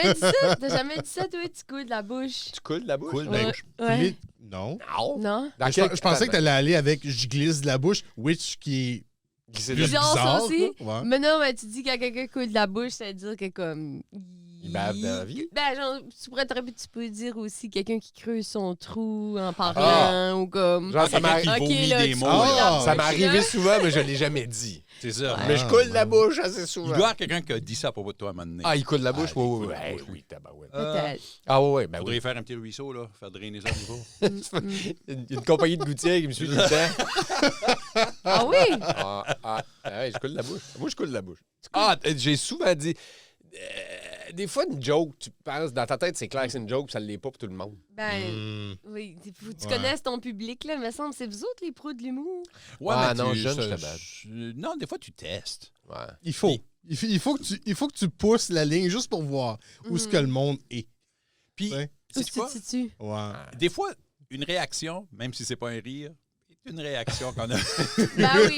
jamais dit ça? T'as jamais dit ça, toi? Tu coules de la bouche. Tu coules de la bouche? Cool, Ouais. ben, Ouais. Non. Non. Non? Dans Je pensais que t'allais aller avec je glisse de la bouche, which qui est Glisser plus de Bizarre, ça aussi. là. Ouais. Mais non, mais tu dis quand quelqu'un coule de la bouche, ça veut dire que comme... Il bave dans la vie. Ben, genre, tu peux dire aussi quelqu'un qui creuse son trou en parlant ou comme... Genre, ça m'arrive. Ok, vomit là, des tu mots, coules de la là. bouche, Ça m'est arrivé là. souvent, mais je l'ai jamais dit. C'est ça. Mais je coule de la bouche assez Il souvent. doit y avoir quelqu'un qui a dit ça à propos de toi à un moment donné. Ah, il coule de la bouche? Ah, il Oui, coule oui, de la oui. bouche, Oui, tabarouette. Peut-être. Ah oui, ben Faudrait oui. faire un petit ruisseau, là, faire drainer ça au niveau. Il y a une compagnie de gouttières qui me suit tout le temps. Ah oui? Ouais, je coule de la bouche. Moi, je coule de la bouche. Ah, j'ai souvent dit... des fois, une joke, tu penses, dans ta tête, c'est clair que c'est une joke, puis ça ne l'est pas pour tout le monde. Ben, oui. Faut que tu Ouais. connaisses ton public, là. Me semble, c'est vous autres, les pros de l'humour. Ouais, Ah, mais non, tu- jeune, ça- j'étais bad. Non, des fois, tu testes. Ouais. Il faut. Il faut que tu pousses la ligne juste pour voir où est-ce que le monde est. Puis, Ouais. Où sais-tu quoi? tu te situes? Ouais. Des fois, une réaction, même si c'est pas un rire, est une réaction qu'on a. Ben oui.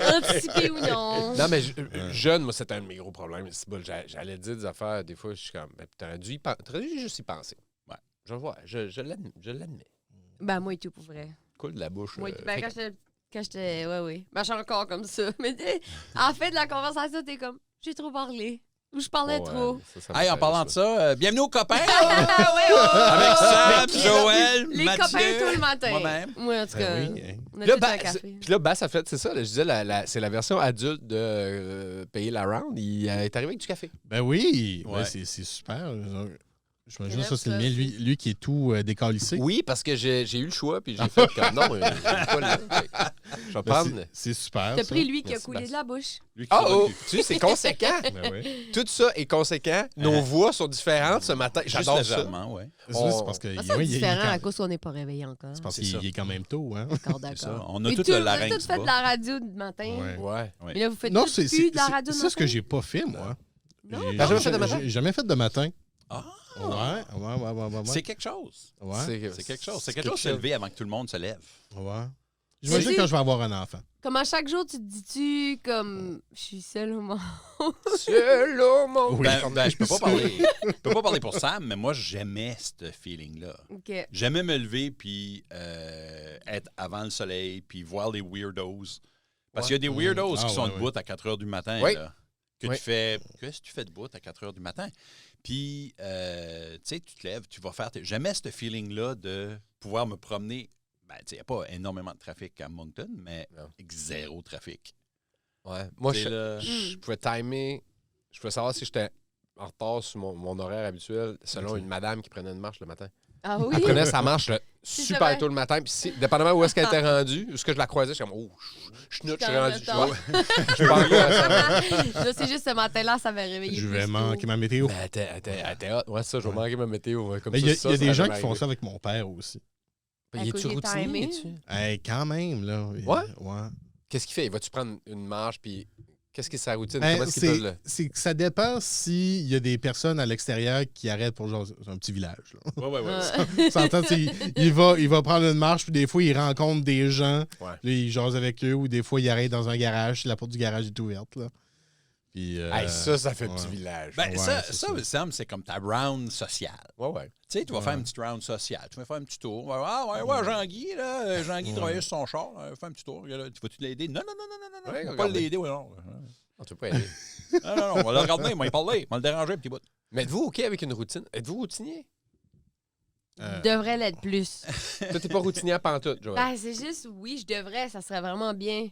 Anticipé ou non. Non, mais jeune, moi, c'était un de mes gros problèmes. C'est bon, j'allais dire des affaires, des fois, je suis comme, ben, t'aurais dû juste y penser. Ouais. Je vois, je l'admets. Ben, moi et tout, pour vrai. Coule de la bouche. Moi, ben, quand j'étais. Ouais, oui. Ben, je suis encore comme ça. Mais en fait, de la conversation, t'es comme, j'ai trop parlé. Ou je parlais trop. Hey, en parlant de ça, bienvenue aux copains! Ah, ouais, ouais. Avec Sam, Joël, Les Mathieu, copains tout le matin. moi-même. Moi, en tout cas. Ben oui, hein. On a Puis là, tout un café. puis là, Bass a fait, c'est ça, là, je disais, c'est la version adulte de payer la round. Il est arrivé avec du café. Ben oui. Ouais. Ouais, c'est super. J'imagine C'est ça, c'est le là, mien. Lui qui est tout décalissé. Oui, parce que j'ai eu le choix, puis j'ai fait comme non, il est pas là. Je vais Ben, prendre. c'est super. T'as ça. pris lui qui a Merci, coulé Bass. de la bouche. Lui qui Ah, s'en oh, occupe. tu sais, c'est conséquent. Ben oui. Tout ça est conséquent. Nos voix sont différentes ce matin. Juste J'adore ça. légèrement, ouais. C'est juste parce que Ça, c'est oui, il est différent à quand- cause qu'on n'est pas réveillé encore. c'est parce C'est ça. qu'il est quand même tôt, hein? D'accord, C'est ça. d'accord. On a Et tout tout, le vous avez larynx tous fait de bas. la radio du matin. Ouais. Ouais. Ouais. Mais là, vous faites Non, tous c'est plus de la radio c'est du ça ce que matin? j'ai pas fait, moi. Non, T'as jamais fait de matin? J'ai jamais fait de matin. Ah! Ouais. C'est quelque chose. Ouais. C'est quelque chose. C'est quelque chose de se lever avant que tout le monde se lève. Ouais. J'imagine C'est- quand je vais avoir un enfant. Comme à chaque jour, tu te dis-tu comme je suis seule au monde? Seul au monde. Oui. Ben, je peux pas parler pour Sam, mais moi, j'aimais ce feeling-là. OK. J'aimais me lever puis être avant le soleil puis voir les weirdos. Parce qu'il y a des weirdos Ah, qui sont ouais, debout à 4 h du matin. Oui. Là, que Oui. tu fais. Qu'est-ce que tu fais debout à 4 h du matin? Puis, tu sais, tu te lèves, tu vas faire. J'aimais ce feeling-là de pouvoir me promener. Ben, tu sais, il n'y a pas énormément de trafic à Moncton, mais Non. avec zéro trafic. Ouais. Moi, C'est là- je pouvais timer. Je pouvais savoir si j'étais en retard sur mon horaire habituel selon une madame qui prenait une marche le matin. Ah oui? Elle prenait sa marche là, Si super jamais- tôt le matin. Puis, dépendamment où est-ce qu'elle était rendue, où est-ce que je la croisais, je suis comme, oh, je suis T'es en rendu. retard. Je suis pas encore à ça. Là, c'est juste ce matin-là, ça m'avait réveillé. Je plus vais tôt. manquer ma météo. Mais elle était hot. Ouais, ça, je vais manquer ma météo. Ouais, comme Mais ça, il y a, ça, il y a ça des va gens qui m'arriver. font ça avec mon père aussi. Il est-tu À cause des routinier? timings. Hey, quand même, là. Ouais? Ouais. Qu'est-ce qu'il fait? Va-tu prendre une marche, puis qu'est-ce qui est sa routine? Ben, Comment est-ce qu'il peut c'est le... c'est que ça dépend s'il y a des personnes à l'extérieur qui arrêtent pour genre c'est un petit village. Là. Ouais. S'entend, il va prendre une marche, puis des fois, il rencontre des gens. Ouais. Là, il jase avec eux, ou des fois, il arrête dans un garage, si la porte du garage est ouverte. Là. Puis, Hey, ça fait ouais. petit village. Ben, Ouais, ça, c'est ça, ça. me semble, c'est comme ta round sociale. Ouais. Tu sais, tu vas Ouais. faire une petite round sociale. Tu vas faire un petit tour. Ah, ouais, Jean-Guy, là. Jean-Guy Ouais. travaillait sur son char. Fais un petit tour. Regarde, tu vas-tu l'aider? Non. Ouais, On va pas regardez. l'aider, ouais, non. On peut pas aider. Non, on va le regarder, il va y parler. On va le déranger un petit bout. Mais êtes-vous OK avec une routine? Êtes-vous routinier? Devrait l'être plus. Toi, t'es pas routinier à pantoute, Joël. Ben, c'est juste, oui, je devrais, ça serait vraiment bien.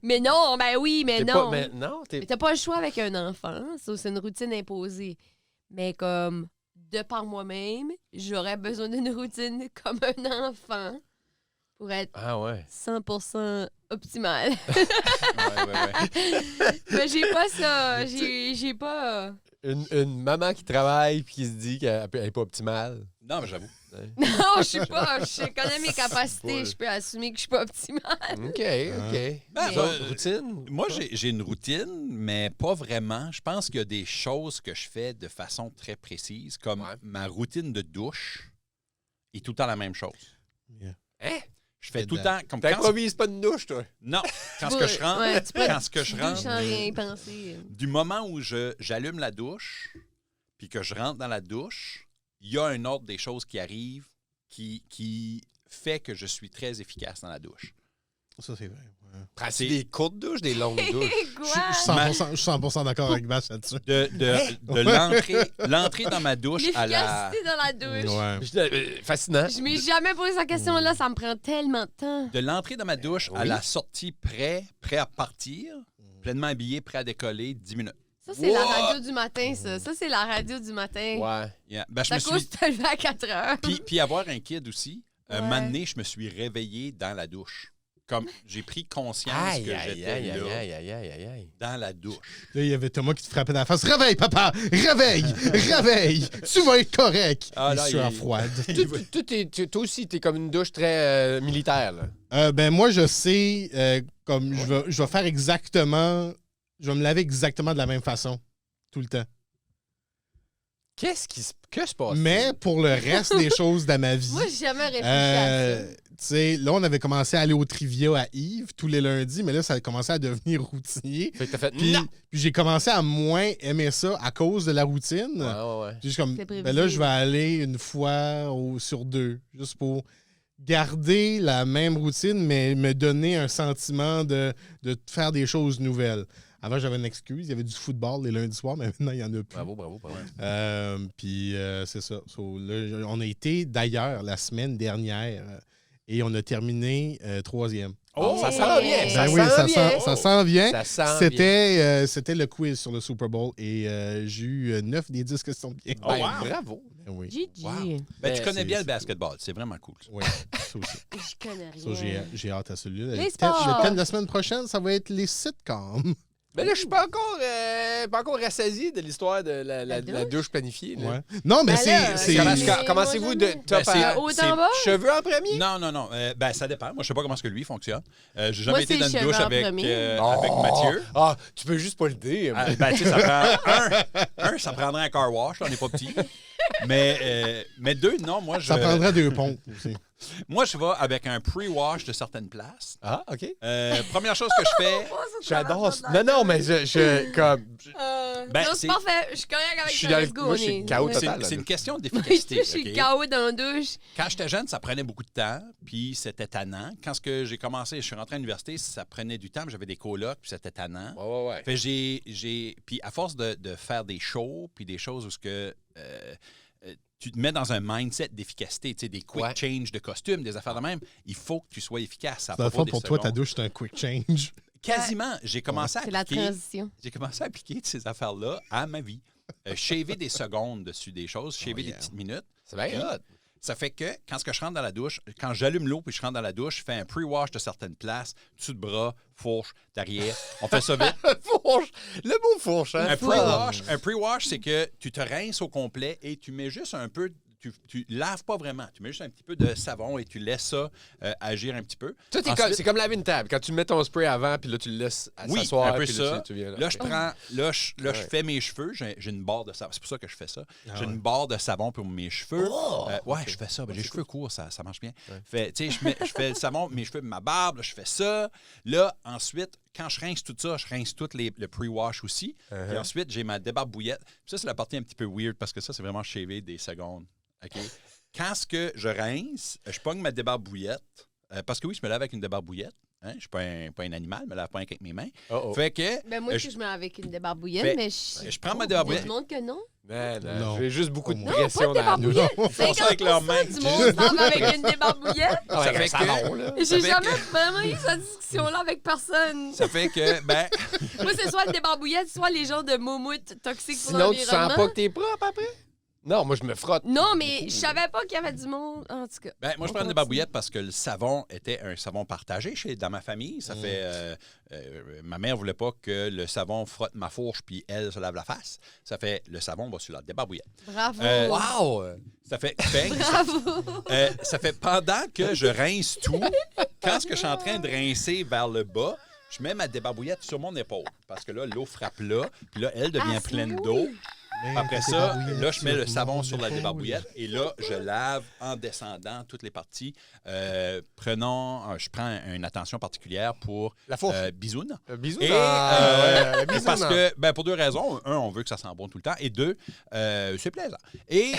Mais non, ben oui, mais T'es non. Pas, mais non, t'es... Mais t'as pas le choix avec un enfant. Ça, c'est une routine imposée. Mais comme, de par moi-même, j'aurais besoin d'une routine comme un enfant pour être Ah ouais. 100% optimale. Ouais. Mais j'ai pas ça. J'ai pas... Une maman qui travaille puis qui se dit qu'elle est pas optimale. Non, mais j'avoue. Non, je sais pas. Je connais mes capacités. Je peux assumer que je suis pas optimale. OK. Mais- Routine? Moi, j'ai une routine, mais pas vraiment. Je pense qu'il y a des choses que je fais de façon très précise, comme Ouais. ma routine de douche est tout le temps la même chose. Yeah. Hein? Je fais C'est tout le de- temps comme quand... T'improvises pas de douche, toi? Non, quand ce que je rentre, Ouais, tu peux- quand ce que tu je douches sans rentre, rien penser. du moment où j'allume la douche, puis que je rentre dans la douche, il y a un ordre des choses qui arrivent qui fait que je suis très efficace dans la douche. Ça, c'est vrai. Ouais. Prends-tu des courtes douches, des longues douches? Quoi? Je suis 100% d'accord avec Bach là-dessus. De l'entrée dans ma douche à la... L'efficacité dans la douche. Ouais. Fascinant. Je m'ai jamais posé cette question-là, ça me prend tellement de temps. De l'entrée dans ma douche à Oui. la sortie prêt à partir, pleinement habillé, prêt à décoller, 10 minutes. Ça, c'est la What? radio du matin, ça. Ça, c'est la radio du matin. Ouais. Yeah. Ben, je C'est à me cause suis... que tu te levé à 4 heures. Puis avoir un kid aussi, un Ouais. moment donné, je me suis réveillé dans la douche. Comme j'ai pris conscience Aïe, que aïe, j'étais aïe, là, aïe, aïe, aïe, aïe, aïe. dans la douche. Là, il y avait Thomas qui te frappait dans la face. Réveille, papa! Réveille! Réveille! Tu vas être correct! Ah, Les là, sueurs il- froides. Toi aussi, t'es comme une douche très militaire, là. Ben, moi, je sais, comme je vais faire exactement. Je vais me laver exactement de la même façon. Tout le temps. Que se passe? Mais pour le reste des choses de ma vie. Moi, j'ai jamais réfléchi à ça. Tu sais, là, on avait commencé à aller au trivia à Yves tous les lundis, mais là, ça a commencé à devenir routinier. Fait que t'as fait Puis, non! puis j'ai commencé à moins aimer ça à cause de la routine. Ouais. Puis je suis comme, C'est ben prévisible. là, je vais aller une fois sur 2, juste pour garder la même routine, mais me donner un sentiment de faire des choses nouvelles. Avant, j'avais une excuse, il y avait du football les lundis soirs, mais maintenant, il n'y en a plus. Bravo. Puis c'est ça. So, là, on a été d'ailleurs la semaine dernière et on a terminé 3e. Oh, ça Hey! sent bien! Ben Ça oui, sent bien! ça sent bien. Ça sent bien. C'était le quiz sur le Super Bowl et j'ai eu 9 des 10 questions bien. Ben, wow. Bravo! Ben oui. GG. Wow. Ben, Ben, tu connais c'est- bien le c'est basketball. C'est vraiment cool. ça. Oui, ça aussi. Je connais rien. Ça, j'ai hâte à celui-là. Les Le sports. thème de la semaine prochaine, ça va être les sitcoms. Mais là, je suis pas encore rassasié de l'histoire de la douche planifiée. Là. Ouais. Non, mais Ben là, c'est. Commencez-vous de top Ben, c'est- à Haut c'est- en bas? cheveux en premier? Non. Ben, ça dépend. Moi, je sais pas comment est-ce que lui fonctionne. J'ai Moi, jamais été c'est dans une cheveux douche en avec, premier. avec Mathieu. Ah, tu peux juste pas le dire. Ben, tu sais, ça prend ça prendrait un car wash. Là, on n'est pas petit. Mais 2, non. Moi, Ça prendrait 2 pompes aussi. moi, je vais avec un pre-wash de certaines places. Ah, OK. Première chose que je fais, J'adore ça. Non, mais comme... Ben, non, c'est- c'est parfait. Je suis correct avec Je suis ça. dans Let's le- go, moi, je on suis est- KO ouais. total. c'est une question Moi, d'efficacité. je suis OK? KO dans la douche. Quand j'étais jeune, ça prenait beaucoup de temps, puis c'était tannant. Quand j'ai commencé, je suis rentré à l'université, ça prenait du temps, puis j'avais des colocs, puis c'était tannant. Ouais. Fait puis à force de faire des shows, puis des choses où tu te mets dans un mindset d'efficacité, tu sais, des quick Ouais. change de costumes, des affaires de même, il faut que tu sois efficace. Ça Dans le prend fond, pas pour des toi, ta secondes. douche, c'est un quick change. Quasiment, j'ai commencé à C'est la appliquer. transition. J'ai commencé à appliquer ces affaires-là à ma vie. Shaver des secondes dessus des choses, shaver des yeah. petites minutes. C'est bien hot. Ça fait que quand je rentre dans la douche, quand j'allume l'eau puis je rentre dans la douche, je fais un pre-wash de certaines places, dessus de bras, fourche, derrière. On fait ça vite. Fourche. Le mot fourche, hein? Un pre-wash, c'est que tu te rinces au complet et tu mets juste un peu. Tu laves pas vraiment. Tu mets juste un petit peu de savon et tu laisses ça agir un petit peu. Toi, Ensuite- c'est comme laver une table. Quand tu mets ton spray avant, puis là, tu le laisses Oui, s'asseoir. un peu puis là, ça. tu viens Là, je prends, là, je Ouais. fais mes cheveux. J'ai une barre de savon. C'est pour ça que je fais ça. J'ai ouais. une barre de savon pour mes cheveux. Ouais, ok. je fais ça. Ben, j'ai les cheveux courts, ça marche bien. Ouais. Fait, tu sais, je fais le savon, mes cheveux, ma barbe, là, je fais ça. Là, ensuite, quand je rince tout ça, je rince tout le pre-wash aussi. Puis ensuite, j'ai ma débarbouillette. Puis ça, c'est la partie un petit peu weird parce que ça, c'est vraiment shaver des secondes. OK? Quand ce que je rince, je pogne ma débarbouillette. Parce que oui, je me lave avec une débarbouillette. Hein? Je ne suis pas un animal, je me lave pas avec mes mains. Oh. Fait que. Ben, moi, je- je me mets avec une débarbouillette, Fait- mais je prends ma Il y a débarbouillette. du monde que non. Non. J'ai juste beaucoup de Non, Non, pression pas de dans la douche. débarbouillette. font ça avec leurs 50% mains. du monde s'en va avec une débarbouillette. Ah, Ça avec fait un que- savon, là. J'ai fait jamais que- vraiment eu cette discussion-là avec personne. Ça fait que, ben, Moi, c'est soit le débarbouillette, soit les gens de moumoutes toxiques pour Sinon, tu sens l'environnement. pas que t'es propre après? Non, moi, je me frotte. Non, mais je savais pas qu'il y avait du monde. En tout cas. ben, moi, je On prends une continue. débarbouillette parce que le savon était un savon partagé dans ma famille. Ça fait. Ma mère voulait pas que le savon frotte ma fourche puis elle se lave la face. Ça fait le savon va sur la débarbouillette. Bravo. Wow! Ça fait. Bravo. Ça fait pendant que je rince tout, quand ce que je suis en train de rincer vers le bas, je mets ma débarbouillette sur mon épaule. Parce que là, l'eau frappe là, puis là, elle devient Ah, pleine oui. d'eau. Mais Après la ça, débarbouillette là, je mets le sur savon mon sur la épaule. débarbouillette et là, je lave en descendant toutes les parties. Je prends une attention particulière pour La fourche. bisoune. Bisous Et, bisous parce dans- que, pour deux raisons. Un, on veut que ça sent bon tout le temps. Et deux, c'est plaisant. Et,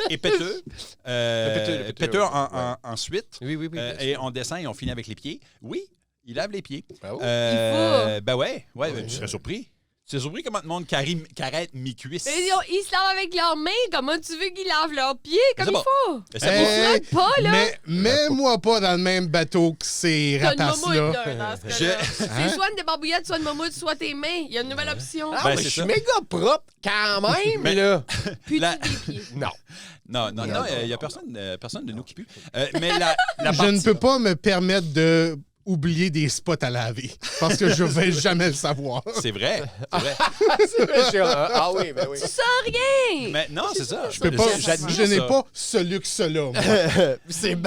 et péteux. Péteux, Péteux ouais. ensuite. Oui, oui, oui. bien Et sûr. on descend et on finit avec les pieds. Oui, il lave les pieds. Bravo. Ben ouais, tu serais surpris. Tu serais surpris comment le monde carrette mi-cuisse. Mais ils se lavent avec leurs mains. Comment tu veux qu'ils lavent leurs pieds comme C'est il bon. faut? Ça va. Hey, Pas, là. mais mets-moi pas dans le même bateau que ces T'as une rapaces-là. mammouth, là, dans ce cas-là. Je- Hein? C'est soit une débarbouillette, soit une mammouth, soit tes mains. Il y a une nouvelle option. Ah, Ben, mais c'est je suis ça. méga propre quand même, Mais- là. Puis La- tu des pieds. Non. Non, il n'y a personne de nous qui pue. Mais la Je partie... ne peux pas me permettre de oublier des spots à laver parce que je vais jamais le savoir. C'est vrai. C'est vrai. Ah oui, ben oui. Tu sens rien! Mais non, c'est ça. Je peux pas, J'admire je n'ai ça. pas ce luxe-là. moi. C'est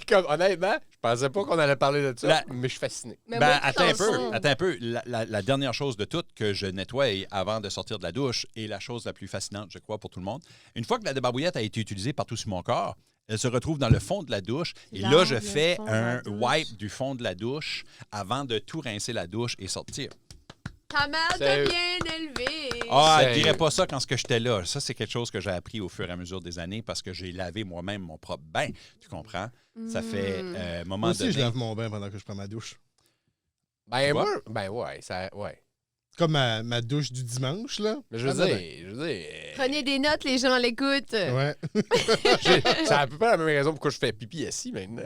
comme, honnêtement, je pensais pas qu'on allait parler de ça, La- mais je suis fasciné. Mais Ben, moi, attends un dans le peu. fond- Attends un peu. La dernière chose de toutes que je nettoie avant de sortir de la douche est la chose la plus fascinante, je crois, pour tout le monde. Une fois que la débarbouillette a été utilisée partout sur mon corps, elle se retrouve dans le fond de la douche. Et là, Lave je le fais fond de la un douche. wipe du fond de la douche avant de tout rincer la douche et sortir. Ta mère t'a Sérieux? bien élevé. Ah, elle Sérieux? dirait pas ça quand j'étais là. Ça, c'est quelque chose que j'ai appris au fur et à mesure des années parce que j'ai lavé moi-même mon propre bain. Tu comprends? Ça fait un moment Moi aussi, donné. je lave mon bain pendant que je prends ma douche. Ben, Tu moi, vois? ben ouais, ça, ouais. Comme ma douche du dimanche, là. Mais je veux Ça va dire, Prenez des notes, les gens l'écoutent. Ouais. c'est à peu près la même raison pourquoi je fais pipi assis maintenant.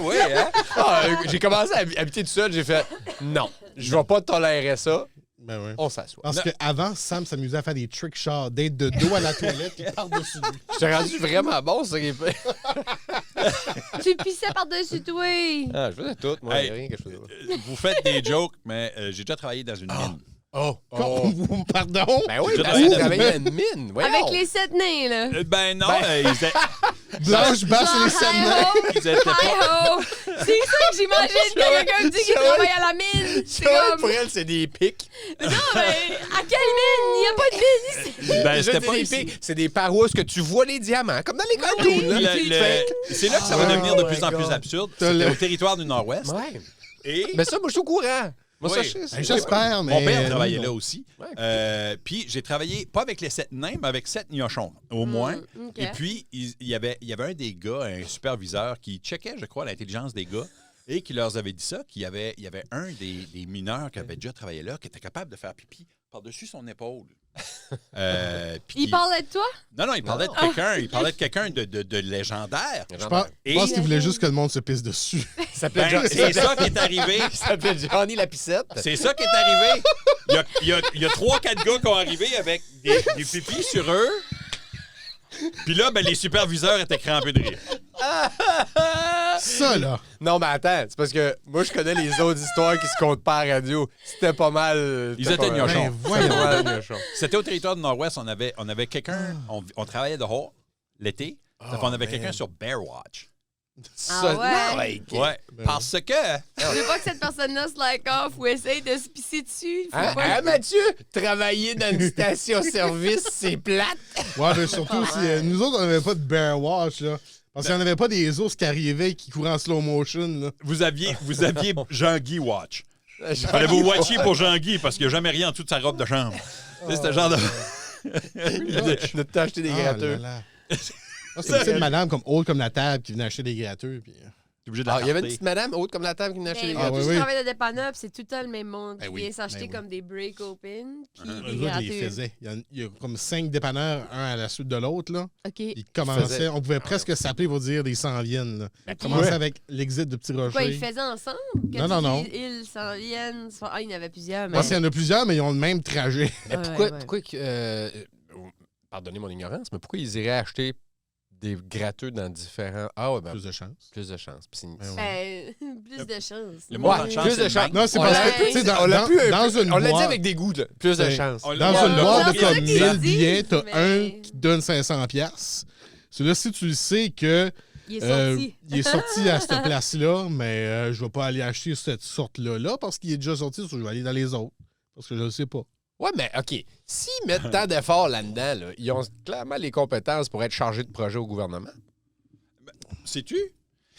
oui, hein? Ah, j'ai commencé à habiter tout seul, j'ai fait non, je vais pas tolérer ça, Ben ouais. on s'assoit. Parce qu'avant, Sam s'amusait à faire des trick shots, d'être de dos à la toilette et par-dessus lui. Je t'ai rendu vraiment bon, ça qui est fait. Tu pissais par-dessus toi. Ah, je faisais tout, moi, Hey. il y a rien que je faisais pas. Vous faites des jokes, mais j'ai déjà travaillé dans une mine. Oh, Pardon? Ben oui, J'ai parce déjà que travaillé travaillais à une mine. Voyons. Avec les 7 nains, là. Ben non, ils étaient, Blanche basse et les sept mains. ils étaient pas... Hi-ho! C'est ça que j'imagine quand quelqu'un me dit qu'il travaille à la mine. C'est Pour comme... elle, c'est des pics. Non, mais à quelle mine? Il n'y a pas de mine ici. Ben, Je c'était dis pas des ici. pics, c'est des parois où tu vois les diamants, comme dans les cartoons. là. C'est là que ça va Oh devenir de my plus en plus God. absurde. T'as C'était le- au territoire du Nord-Ouest. Ouais. Et Mais ça, moi, je suis au courant. Moi, ça, Oui. je sais. Ben, j'espère, mais... mon père travaillait là aussi. Ouais. Puis j'ai travaillé, pas avec les 7 nains, mais avec 7 gnochons, au moins. OK. Et puis, il y avait un des gars, un superviseur, qui checkait, je crois, l'intelligence des gars et qui leur avait dit ça, qu'il y avait un des mineurs qui avait déjà travaillé là, qui était capable de faire pipi par-dessus son épaule. Puis Il parlait de toi? Non, il parlait de quelqu'un. Il parlait de quelqu'un de légendaire. Je pense Et- qu'il voulait juste que le monde se pisse dessus. Ça s'appelait Ben, c'est ça qui est arrivé. Il s'appelait Johnny la Pissette. C'est ça qui est arrivé. Il y a 3-4 gars qui ont arrivé avec des pipis sur eux. Puis là, ben, les superviseurs étaient crampés de rire. Ça, là. Non, mais attends, c'est parce que moi, je connais les autres histoires qui se comptent pas à la radio. C'était pas mal. Ils c'était étaient pas mal. gnochons. Ben, voyons. C'était pas mal gnochons. C'était au territoire du Nord-Ouest. On avait quelqu'un. On travaillait dehors l'été. Ça fait on avait quelqu'un sur Bear Watch. Ça, ouais? non, Ouais. Parce que. Je veux pas que cette personne-là se like off ou essaye de se pisser dessus. Faut Hein, pas... hein, Mathieu, travailler dans une station-service, c'est plate. Ouais, mais surtout, si, nous autres, on n'avait pas de bear watch, là. Parce qu'il n'y en avait pas des ours qui arrivaient et qui couraient en slow motion, là. Vous aviez Jean-Guy Watch. Fallait vous watcher pour Jean-Guy parce qu'il n'y a jamais rien en dessous de sa robe de chambre. Tu sais, c'était le genre de. de t'acheter des gratteux. Là là. Ah, c'est une petite madame comme haute comme la table qui venait acheter des gratteux. Puis... T'es obligé de la Ah, il y avait une tarter. petite madame haute comme la table qui venait acheter des Mais Ah, gratteux. oui, je oui. travaille dans des dépanneurs, puis c'est tout le temps le même monde qui Ben oui, vient s'acheter ben oui. comme des break open puis Eux des autres, ils les gratteux. faisaient. Il y a comme 5 dépanneurs, un à la suite de l'autre, là. OK. Ils commençaient. faisaient- On pouvait presque s'appeler pour dire des 100 viennent, là. Ils Ok. commençaient Ouais. avec l'exit de Petit Rocher. Quoi, ils faisaient ensemble? Quand Non, tu non, dis Ils s'en viennent. Ah, il y en avait plusieurs. Mais... Moi, s'il y en a plusieurs, mais ils ont le même trajet. Mais Ouais, pourquoi, ouais. pardonnez mon ignorance, mais pourquoi ils iraient acheter des gratteux dans différents... Ah ouais, ben, Plus de chance. plus de chance. Puis c'est- Ben ouais. Plus de chance. Le monde en Ouais, chance, plus c'est de le chance. même. Non, c'est On parce l'a- que, tu sais, on l'a dans, pu un dans peu- une on l'a dit boîte- avec des goûts, là. Plus de C'est- chance. On l'a- Dans Ouais, une ouais, boîte ouais, de c'est ça comme qu'ils 1000 disent, billets, t'as mais- un qui te donne 500 piastres. Celui-là, si tu le sais que Il est sorti. il est sorti à cette place-là, mais je vais pas aller acheter cette sorte-là là, parce qu'il est déjà sorti, je vais aller dans les autres. Parce que je le sais pas. Ouais, mais OK. S'ils mettent tant d'efforts là-dedans, là, ils ont clairement les compétences pour être chargés de projet au gouvernement. Sais-tu?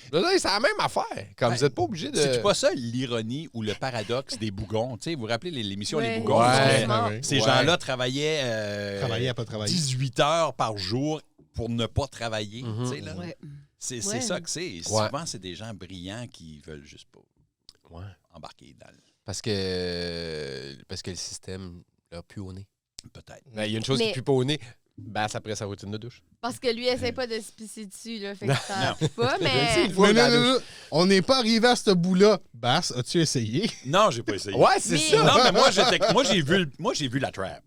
Je veux dire, c'est la même affaire. Comme vous n'êtes pas obligé de... C'est pas ça l'ironie ou le paradoxe des bougons? Tu sais, vous vous rappelez l'émission Ouais. Les Bougons? Ouais. Ouais. Ces gens-là travaillaient, Travailler à pas travailler. 18 heures par jour pour ne pas travailler. Mhm. Tu sais, là. Ouais. C'est Ouais. ça que c'est. Souvent, c'est des gens brillants qui veulent juste pas Ouais. embarquer dans le... Parce que le système l'a pu au nez. Peut-être. Ben, il y a une chose qui Mais- pue pas au nez. Basse après sa routine de douche. Parce que lui, essaie pas de se pisser dessus, là. Fait que ça pue pas, Je mais. le sais. Non, on n'est pas arrivé à ce bout-là. Bass, as-tu essayé? Non, j'ai pas essayé. Ouais, c'est Mais- ça. Non, mais moi, j'ai vu la trap.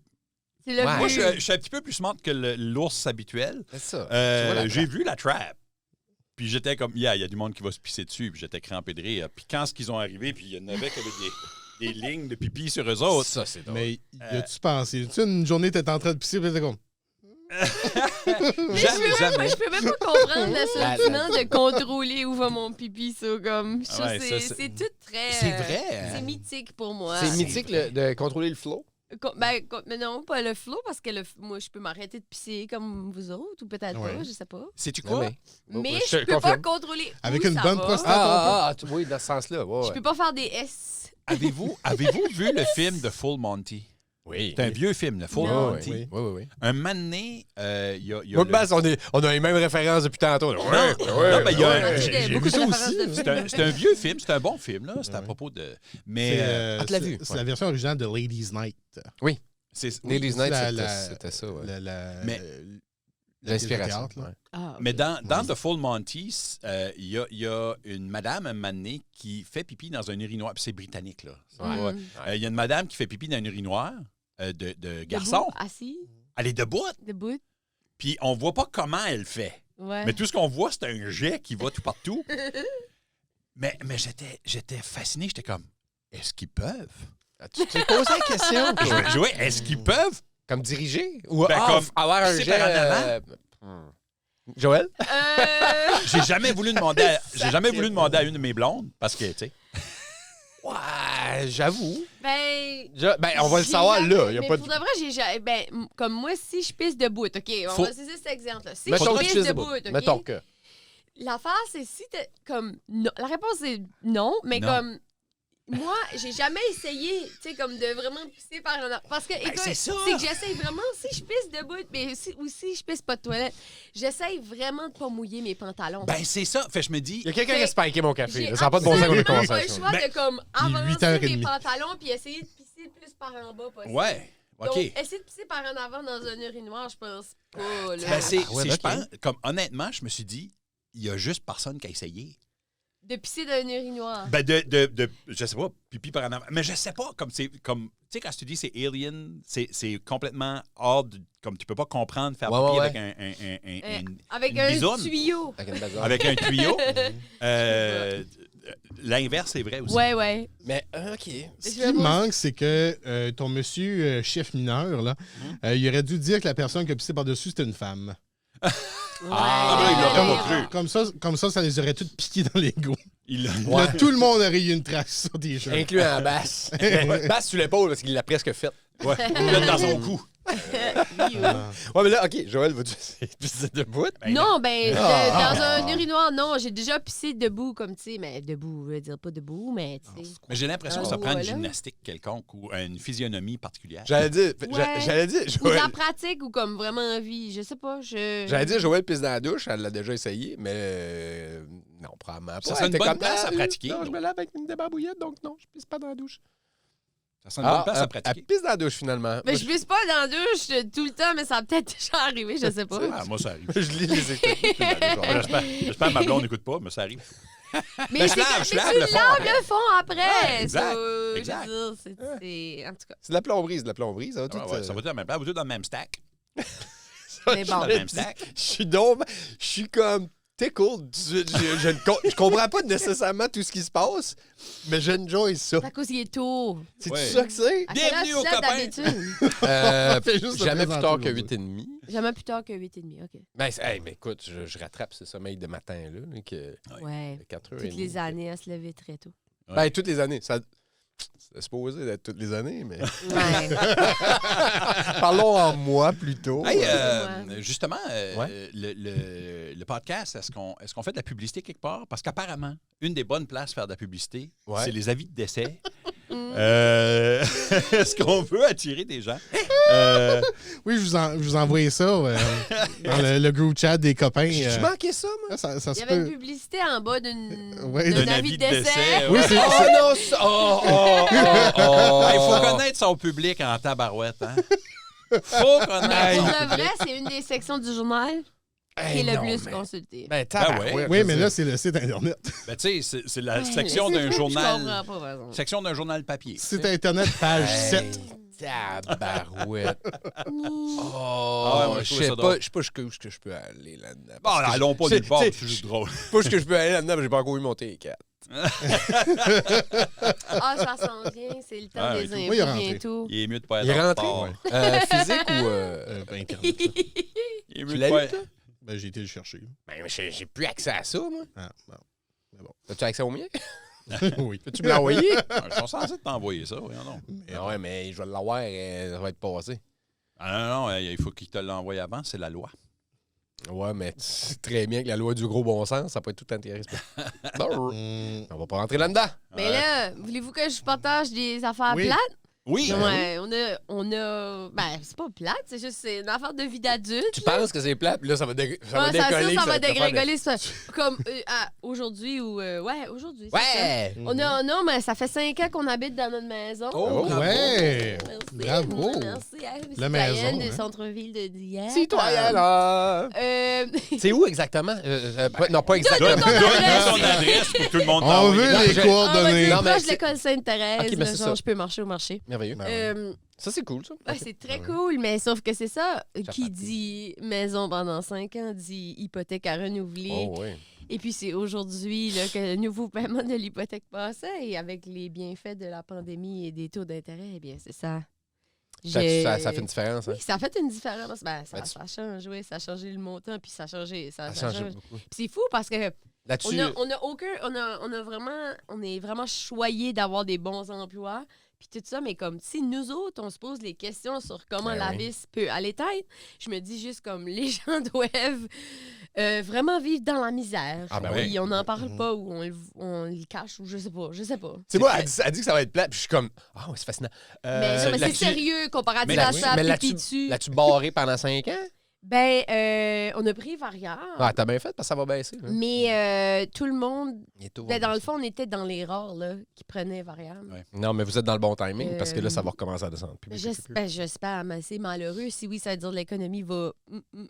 C'est le Ouais. Moi, but. je suis un petit peu plus smart que l'ours habituel. C'est ça. Tu vois la J'ai trappe. vu la trap. Puis j'étais comme, il y a du monde qui va se pisser dessus. Puis j'étais crampé de rire. Puis quand ils ont arrivé, puis il y en avait qui avaient des lignes de pipi sur eux autres. Ça, c'est drôle. Mais y as-tu pensé? Tu sais, une journée, t'es en train de pisser, puis t'es comme. Jamais. Je peux même pas comprendre le sentiment de contrôler où va mon pipi, ça, comme. Je Ah ouais, trouve ça, c'est c'est- tout très. C'est vrai. C'est mythique pour moi. C'est mythique de contrôler le flow. Mais non, pas le flow, parce que moi, je peux m'arrêter de pisser comme vous autres, ou peut-être Ouais. pas, je sais pas. Sais-tu Ouais, quoi? mais- Mais ouais, je te peux pas confirme. contrôler Avec où une ça bonne va. prostate. Oui, dans ce sens-là. Ouais, Je ouais. peux pas faire des S. Avez-vous vu le film de Full Monty? Oui. C'est un vieux film, le Full Oui, Non. Monty. oui, oui, oui, oui. Un moment donné, il y a Moi, le- Bass, on a les mêmes références depuis tantôt. là. Ouais, non, mais il y a un- J'ai j'ai beaucoup vu de ça références aussi. de c'est un vieux film, c'est un bon film, là. C'est à Ouais. propos de... C'est Mais tu l'as vu, c'est ouais. la version originale de Ladies Night. c'est... oui. Ladies Night, la- c'était ça, ouais. Mais L'inspiration. théâtre, là. ouais. Ah, Mais ok. dans The Full Monty, il y a une madame, un moment donné, qui fait pipi dans un urinoir. Puis c'est britannique, là. Ouais. Il y a une madame qui fait pipi dans un urinoir de garçon. Debout, assis, Elle est debout, debout. puis on voit pas comment elle fait. Ouais. Mais tout ce qu'on voit, c'est un jet qui va tout partout. mais j'étais fasciné. J'étais comme, est-ce qu'ils peuvent? Ah, tu t'es posé la question, toi? Oui, est-ce qu'ils peuvent? Comme diriger? Ou Ben, comme avoir un pisser jet... par en avant? Joël? J'ai jamais voulu demander à une de mes blondes, parce que, tu sais... Ouais, j'avoue. Ben. Ben, on va le j'ai savoir jamais- là. Y a mais pas pour de... de vrai, comme moi, si je pisse debout, OK, on Faut- va utiliser cet exemple-là. Si Mettons que je tu pisse pisses debout, debout. OK? Mettons que. L'affaire, c'est si t'es comme. Non. La réponse est non, mais Non. comme. Moi, j'ai jamais essayé, tu sais, comme de vraiment pisser par un... Parce que, écoute, c'est ça. c'est que j'essaye vraiment, si je pisse debout, mais aussi je pisse pas de toilette, j'essaye vraiment de pas mouiller mes pantalons. Ben, c'est ça. Fait je me dis... Il y a quelqu'un qui a spiké mon café. J'ai là. Ça n'a pas de bon sens qu'on a absolument commencé pas à le ça. choix Ben, de comme il est avancer mes 8h30. pantalons puis essayer de pisser plus par en bas possible. Ouais, OK. Donc, essayer de pisser par en avant dans un urinoir, je pense pas. Là. Ben, c'est, Ah ouais, c'est- ok. je pense, comme honnêtement, je me suis dit, il y a juste personne qui a essayé. De pisser dans un urinoir. Ben, je sais pas, pipi par en avant. Mais je sais pas, comme, tu sais, quand tu dis c'est alien, c'est complètement hors de, comme tu peux pas comprendre faire Ouais, pipi ouais, avec Avec une un bisoune. tuyau. Avec une besogne. avec un tuyau. L'inverse, c'est vrai aussi. Ouais. Mais, OK. Ce Je qui vais voir- manque, c'est que ton monsieur chef mineur, là, il aurait dû dire que la personne qui a pissé par-dessus, c'était une femme. Ah, il l'aurait pas cru. Comme ça les aurait toutes piquées dans l'ego. Il l'a- Là, tout le monde aurait eu une trace sur des choses. Incluant Bass. Bass sur l'épaule parce qu'il l'a presque fait. Ouais, il l'a dans son cou. Ouais, mais là, OK, Joël, vas-tu pisser debout? Non, Ah. dans un urinoir, non. J'ai déjà pissé debout, comme, tu sais, mais debout, je veux dire pas debout, mais, tu sais. Mais j'ai l'impression que ça Ah, prend une voilà. gymnastique quelconque ou une physionomie particulière. J'allais dire, Ouais. j'allais dire, Ou de Joël, la pratique, ou comme vraiment envie. Je sais pas, j'allais dire, Joël pisse dans la douche, elle l'a déjà essayé, mais non, probablement pas. Ça serait Elle une était bonne comme, place à pratiquer. Non, je me lave avec une débarbouillette, donc non, je pisse pas dans la douche. Ça serait une bonne place à elle pratiquer. pisse dans la douche, finalement. Mais je pisse pas dans la douche tout le temps, mais ça a peut-être déjà arrivé, je sais pas. Ah, moi, ça arrive. Je lis les écrits. J'espère que ma blonde n'écoute pas, mais ça arrive. Mais, Mais c'est je que- lave mais le tu fond laves après. le fond après. Ouais, exact, ça, exact. Je veux dire, c'est... En tout cas, C'est de la plomberie, ça va tout... Ah ouais, ça va tout dans le même place, vous êtes dans le même stack. mais bon. Dans le même stack. Je suis donc... Je suis comme... T'es cool. Je comprends pas nécessairement tout ce qui se passe, mais j'enjoy ça. c'est à cause qu'il est tôt. C'est Ouais. ça que c'est? À quelle heure Bienvenue tu aux te lèves copains. d'habitude? Fais juste te Jamais plus présenter tard que aujourd'hui. 8h30. Jamais plus tard que 8h30, OK. Ben, mais écoute, je rattrape ce sommeil de matin, là, que Ouais. 4h30. Toutes les années à se lever très tôt. Ben, toutes les années. Ça... C'est supposé d'être toutes les années, mais... Ouais. Parlons en moi, plutôt. Hey, Ouais. justement, Ouais. le podcast, est-ce qu'on fait de la publicité quelque part? Parce qu'apparemment, une des bonnes places pour faire de la publicité, Ouais. c'est les avis de décès. Est-ce qu'on veut attirer des gens? Oui, je vous envoie ça dans le group chat des copains. J'ai manqué ça, moi. Ça Il se y avait une peut. publicité en bas d'un Ouais. d'un D'un avis de décès. Oui, c'est Oh non, ça... Il faut connaître son public en tabarouette. Hein? Faut connaître Pour son le vrai, c'est une des sections du journal qui est le plus consultée. Ben, ouais. Oui, mais là, c'est le site Internet. Ben, tu sais, c'est la Ouais, section mais d'un c'est- journal. Je comprends pas, par exemple. Section d'un journal papier. Site Internet, page 7. Tabarouette. Ah ouais, Oh, moi, je je trouve sais ça pas, drôle. je sais pas jusqu'où je peux aller là-dedans. Bon, Parce que allons pas je- nulle part, t'sais, c'est juste drôle. pas jusqu'où je peux aller là-dedans, mais j'ai pas encore eu mon T4. Ah, ça s'en vient, c'est le temps Ah, des oui, impôts il est rentré. bientôt. Il est mieux de pas être Il est en rentré? retard. Physique ou... Internet. Il est Tu mieux de l'as pas eu, toi? Ben, j'ai été le chercher. Ben, j'ai plus accès à ça, moi. Ah, bon. As-tu accès au mien? Oui. Peux-tu me l'envoyer? Ils sont censés t'envoyer ça, voyons donc. Ouais, mais je vais l'avoir, ça va être passé. Ah non, il faut qu'il te l'envoie avant, c'est la loi. Ouais, mais tu sais très bien que la loi du gros bon sens, ça peut être tout intéressant. Non, on va pas rentrer là-dedans. Mais là, voulez-vous que je partage des affaires Oui. plates? Oui! Ouais, on a... Ben, c'est pas plate, c'est juste c'est une affaire de vie d'adulte. Tu penses que c'est plate, puis là, ça va, Ouais, décoller. ça va te faire dégringoler. Ça. Comme aujourd'hui ou... ouais, aujourd'hui. c'est ça. Ouais! Non, mais ça fait 5 ans qu'on habite dans notre maison. Oh, bravo. Ouais! Merci. Bravo. Merci. La Citoyenne maison, du hein. centre-ville de Dieppe. Citoyen, là! C'est où exactement? Non, pas exactement. Donne son adresse pour que tout le monde On t'envoie. veut les je- On va coordonnées. dire Non, mais proche de c'est- l'école Sainte-Thérèse. Ok, mais c'est genre, ça. je peux marcher au marché. Merveilleux. Ça, c'est cool, ça. Ouais, c'est très cool, mais sauf que c'est ça. Qui Chapatis. dit maison pendant 5 ans dit hypothèque à renouveler. Oh, oui. Et puis c'est aujourd'hui là, que le nouveau paiement de l'hypothèque passait et avec les bienfaits de la pandémie et des taux d'intérêt, eh bien, c'est ça. Ça fait une différence, hein? Oui, ça a fait une différence. Ben, Ben, ça change, oui, ça a changé le montant, puis ça a changé. Ça Ça change change. beaucoup. Puis c'est fou parce que Là-dessus, on est vraiment choyé d'avoir des bons emplois. Puis tout ça, mais comme si nous autres, on se pose les questions sur comment Ben la oui. vis peut aller tête, je me dis juste comme les gens doivent vraiment vivre dans la misère. Ah, ben Puis oui. on n'en parle pas ou on le cache ou je sais pas. c'est moi, elle dit que ça va être plate, puis je suis comme, ah, ouais, c'est fascinant. Mais, non, mais c'est là-dessus- sérieux comparatif Mais à là-dessus- ça, mais pipi dessus. L'as-tu barré pendant 5 ans? Ben, on a pris variable. Ah, t'as bien fait parce que ça va baisser. Là. Mais tout le monde, Il est tôt, ben, dans hein. le fond, on était dans les rares là, qui prenaient variable. Ouais. Non, mais vous êtes dans le bon timing parce que là, ça va recommencer à descendre. Puis, J'espère, mais c'est malheureux. Si oui, ça veut dire que l'économie va.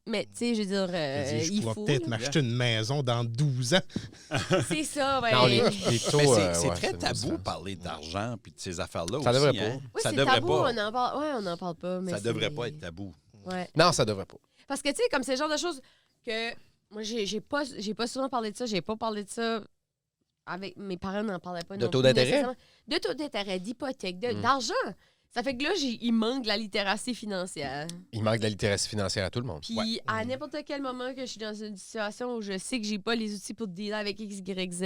Mais tu sais, je veux dire, Je il pourrais faut. peut-être là. m'acheter une maison dans 12 ans. C'est ça, ouais. Non, les taux. Mais c'est ouais, très une tabou différence. de parler d'argent puis de ces affaires-là Ça aussi. devrait pas. Hein? Oui, Ça c'est devrait tabou, pas. on en parle. Ouais, on n'en parle pas. Mais Ça devrait c'est- pas être tabou. Ouais. Non, ça devrait pas. Parce que, tu sais, comme c'est le genre de choses que. Moi, j'ai pas souvent parlé de ça. J'ai pas parlé de ça. Avec mes parents n'en parlaient pas. De non taux plus, d'intérêt? nécessairement. De taux d'intérêt, d'hypothèque, d'argent. Ça fait que là, il manque de la littératie financière. Il manque de la littératie financière à tout le monde. Puis à n'importe quel moment que je suis dans une situation où je sais que j'ai pas les outils pour dealer avec X, Y, Z,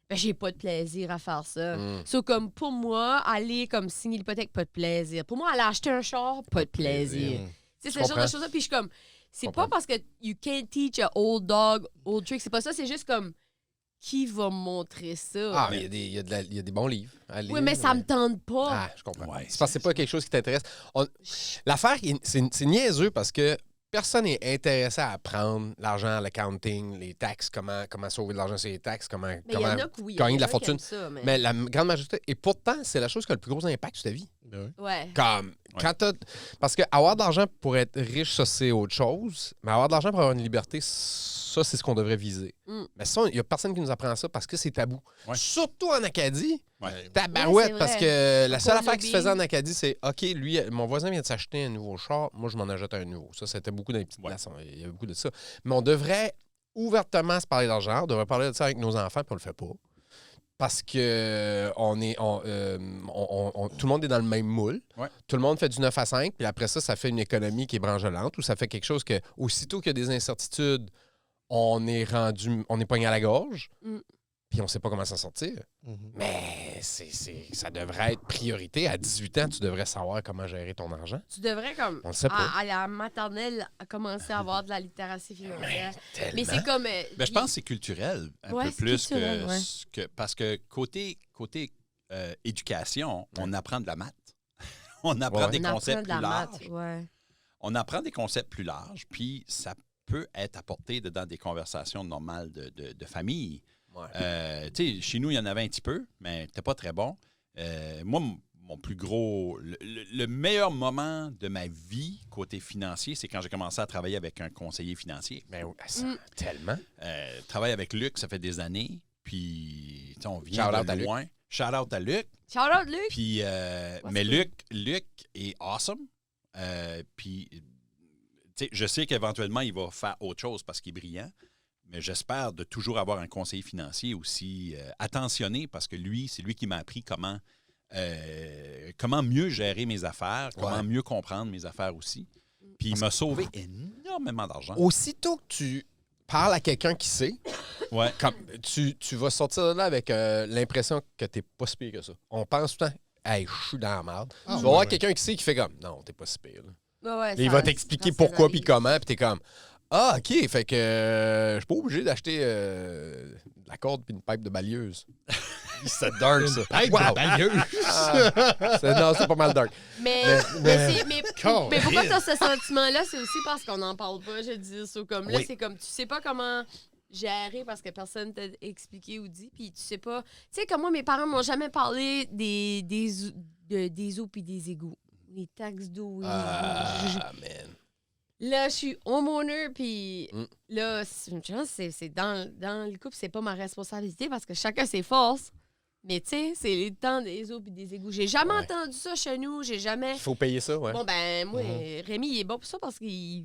ben j'ai pas de plaisir à faire ça. Mm. So, comme pour moi, aller comme signer l'hypothèque, pas de plaisir. Pour moi, aller acheter un char, pas de plaisir. C'est ce genre de comprends. choses-là. Puis je suis comme, c'est comprends. pas parce que you can't teach a old dog, old trick. C'est pas ça. C'est juste comme, qui va me montrer ça? Ah, mais il y a des bons livres à lire. oui, mais ça me tente pas. Ah, je comprends. Ouais, c'est parce que c'est pas quelque chose qui t'intéresse. L'affaire, c'est niaiseux parce que personne n'est intéressé à apprendre l'argent, l'accounting, les taxes, comment sauver de l'argent sur les taxes, comment Mais il y en a que oui. il y a gagner de la des gens qui fortune. aiment ça, Mais la grande majorité. Et pourtant, c'est la chose qui a le plus gros impact sur ta vie. Ouais. Comme, quand parce que avoir de l'argent pour être riche, ça, c'est autre chose. Mais avoir de l'argent pour avoir une liberté, ça, c'est ce qu'on devrait viser. Mm. Mais ça, il n'y a personne qui nous apprend ça parce que c'est tabou. Ouais. Surtout en Acadie. Ouais. Tabarouette, Ouais, c'est parce vrai. que la seule Faut affaire qui se lobby. faisait en Acadie, c'est OK, lui, mon voisin vient de s'acheter un nouveau char, moi, je m'en achète un nouveau. Ça, c'était beaucoup dans les petites places. Il y avait beaucoup de ça. Mais on devrait ouvertement se parler d'argent. On devrait parler de ça avec nos enfants, puis on le fait pas. Parce que tout le monde est dans le même moule. Ouais. Tout le monde fait du 9 à 5, puis après ça, ça fait une économie qui est brangelante ou ça fait quelque chose que, aussitôt qu'il y a des incertitudes, on est pogné à la gorge. Mm. puis on sait pas comment s'en sortir. Mhm. Mais ça devrait être priorité. À 18 ans, tu devrais savoir comment gérer ton argent. Tu devrais, comme, On le sait pas. à la maternelle, commencer à avoir de la littératie financière. Mais c'est Tellement. comme... Ben, je pense que c'est culturel, un Ouais, peu c'est plus culturel, ouais. que... Parce que côté éducation, on apprend de la maths. On apprend Ouais. des on apprend concepts de la plus maths, larges. ouais. On apprend des concepts plus larges, puis ça peut être apporté dans des conversations normales de famille. Ouais. Tu sais, chez nous, il y en avait un petit peu, mais c'était pas très bon. Moi, mon plus gros... Le meilleur moment de ma vie, côté financier, c'est quand j'ai commencé à travailler avec un conseiller financier. Ben oui, tellement. Travaille avec Luc, ça fait des années, puis tu sais, on vient Shout out de à Luc. loin. Shout-out à Luc. Shout-out, Luc! Puis, mais Luc est awesome. Puis, tu sais, je sais qu'éventuellement, il va faire autre chose parce qu'il est brillant. Mais j'espère de toujours avoir un conseiller financier aussi attentionné parce que lui, c'est lui qui m'a appris comment mieux gérer mes affaires, comment mieux comprendre mes affaires aussi. Puis il m'a sauvé énormément d'argent. Aussitôt que tu parles à quelqu'un qui sait, Ouais. comme, tu vas sortir de là avec l'impression que t'es pas si pire que ça. On pense tout le temps, hey, je suis dans la merde. Ah, Tu vas voir ouais. quelqu'un qui sait qui fait comme, non, t'es pas si pire. Là. Ouais, Et il va t'expliquer pourquoi puis comment, puis t'es comme, ah, OK, fait que je suis pas obligé d'acheter de la corde puis une pipe de balieuse. C'est dark, ça. Pipe Wow. de balieuse. Non, c'est pas mal dark. Mais Cool. pourquoi tu as ce sentiment-là? C'est aussi parce qu'on n'en parle pas, je dis ça. Comme là, Oui. c'est comme tu sais pas comment gérer parce que personne t'a expliqué ou dit. Puis tu sais pas. Tu sais, comme moi, mes parents m'ont jamais parlé des eaux puis des égouts. Les taxes d'eau. Ah, man. Là, je suis homeowner, puis Mm. là, c'est dans le couple, c'est pas ma responsabilité parce que chacun ses forces. Mais tu sais, c'est les temps des eaux puis des égouts. J'ai jamais Ouais. entendu ça chez nous. J'ai jamais. Il faut payer ça, ouais. Bon, ben, moi, Rémi, il est bon pour ça parce qu'il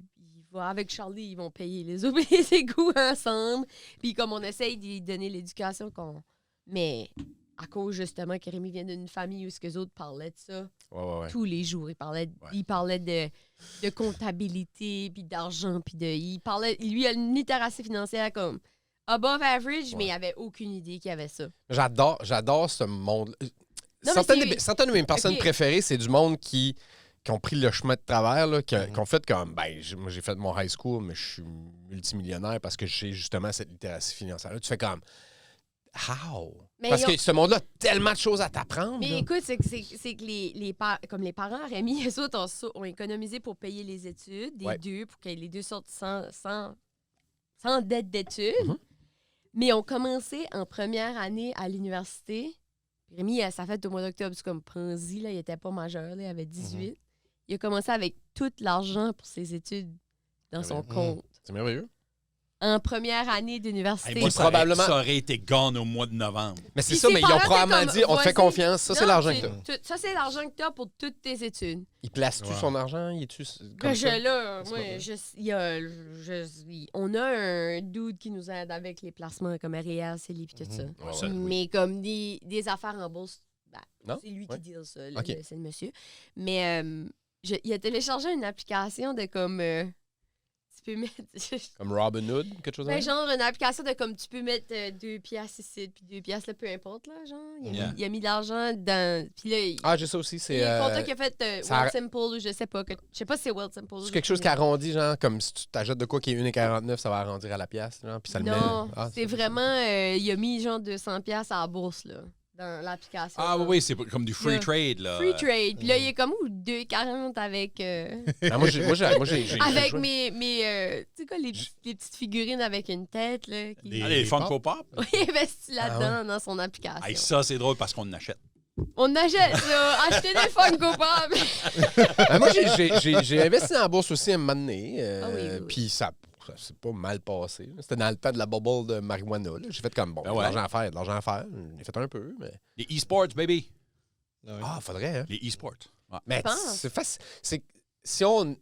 va avec Charlie, ils vont payer les eaux et les égouts ensemble. Puis comme on essaye d'y donner l'éducation qu'on. Mais à cause justement que Rémi vient d'une famille où ce que les autres parlaient de ça Ouais. tous les jours. Il parlait de comptabilité, puis d'argent, puis de. Il parlait. Lui, il a une littératie financière comme above average, mais il avait aucune idée qu'il y avait ça. J'adore ce monde. Non, Certaines de mes personnes Ok. préférées, c'est du monde qui ont pris le chemin de travers, là, qui ont fait comme, moi j'ai fait mon high school, mais je suis multimillionnaire parce que j'ai justement cette littératie financière-là. Tu fais comme, how? Mais Parce ils ont- que ce monde-là a tellement de choses à t'apprendre. Mais là. écoute, c'est que comme les parents, Rémi, les autres ont économisé pour payer les études des Ouais. deux, pour que les deux sortent sans dette d'études. Mhm. Mais ont commencé en première année à l'université. Puis Rémi, ça fait au mois d'octobre, c'est comme prends-y, là, il était pas majeur, là, il avait 18. Il a commencé avec tout l'argent pour ses études dans son compte. C'est merveilleux. En première année Hey, d'université. moi, probablement- ça aurait été gone au mois de novembre. Mais c'est Puis ça, ses mais ils ont parents étaient probablement comme, dit, on te fait vas-y. confiance, ça c'est Non, l'argent c'est que t'as. ça, c'est l'argent que tu as pour toutes tes études. Il place-tu Ouais. son argent? Il est-tu Que comme ça? là, C'est moi, pas on a un dude qui nous aide avec les placements comme REER, CELI puis tout ça. Ouais, ça, oui. Mais comme des affaires en bourse, ben, Non? c'est lui Ouais. qui deal ça, Ok. c'est le monsieur. Mais il a téléchargé une application de comme... tu peux mettre... Comme Robin Hood, quelque chose Ben, comme ça? genre une application de comme tu peux mettre 2 piastres ici puis 2 piastres là, peu importe, là, genre. Il a mis de l'argent dans... Puis là, Ah, j'ai ça aussi, c'est... il y a un contact qui a fait ça World Simple ou je sais pas. Je sais pas si c'est World Simple. ou c'est je quelque sais chose qui pas. arrondit, genre, comme si tu t'achètes de quoi qui est 1,49, ça va arrondir à la pièce, genre, puis ça le met... Non, Ah, c'est vraiment... il a mis genre 200 piastres à la bourse, là, dans l'application. Ah là. oui, c'est comme du free Yeah. trade, là. Free trade. Puis là, il est comme où 2,40 avec... Ben, moi, j'ai avec joué. mes tu sais quoi, les petites figurines avec une tête, là, qui Des- Ah, les Funko Pop. il investit là-dedans dans son application. Hey, ça, c'est drôle parce qu'on en achète. On achète, là, acheter des Funko Pop. Ben, moi, j'ai investi en bourse aussi un moment donné, Ah oui. puis ça s'est pas mal passé. C'était dans le temps de la bubble de marijuana. Là. J'ai fait comme, bon, Ben de ouais. l'argent à faire, de l'argent à faire. J'ai fait un peu, mais... Les e-sports, baby. Ah, faudrait, hein? Les e-sports. Ouais. Mais pense. c'est facile. Si on... Je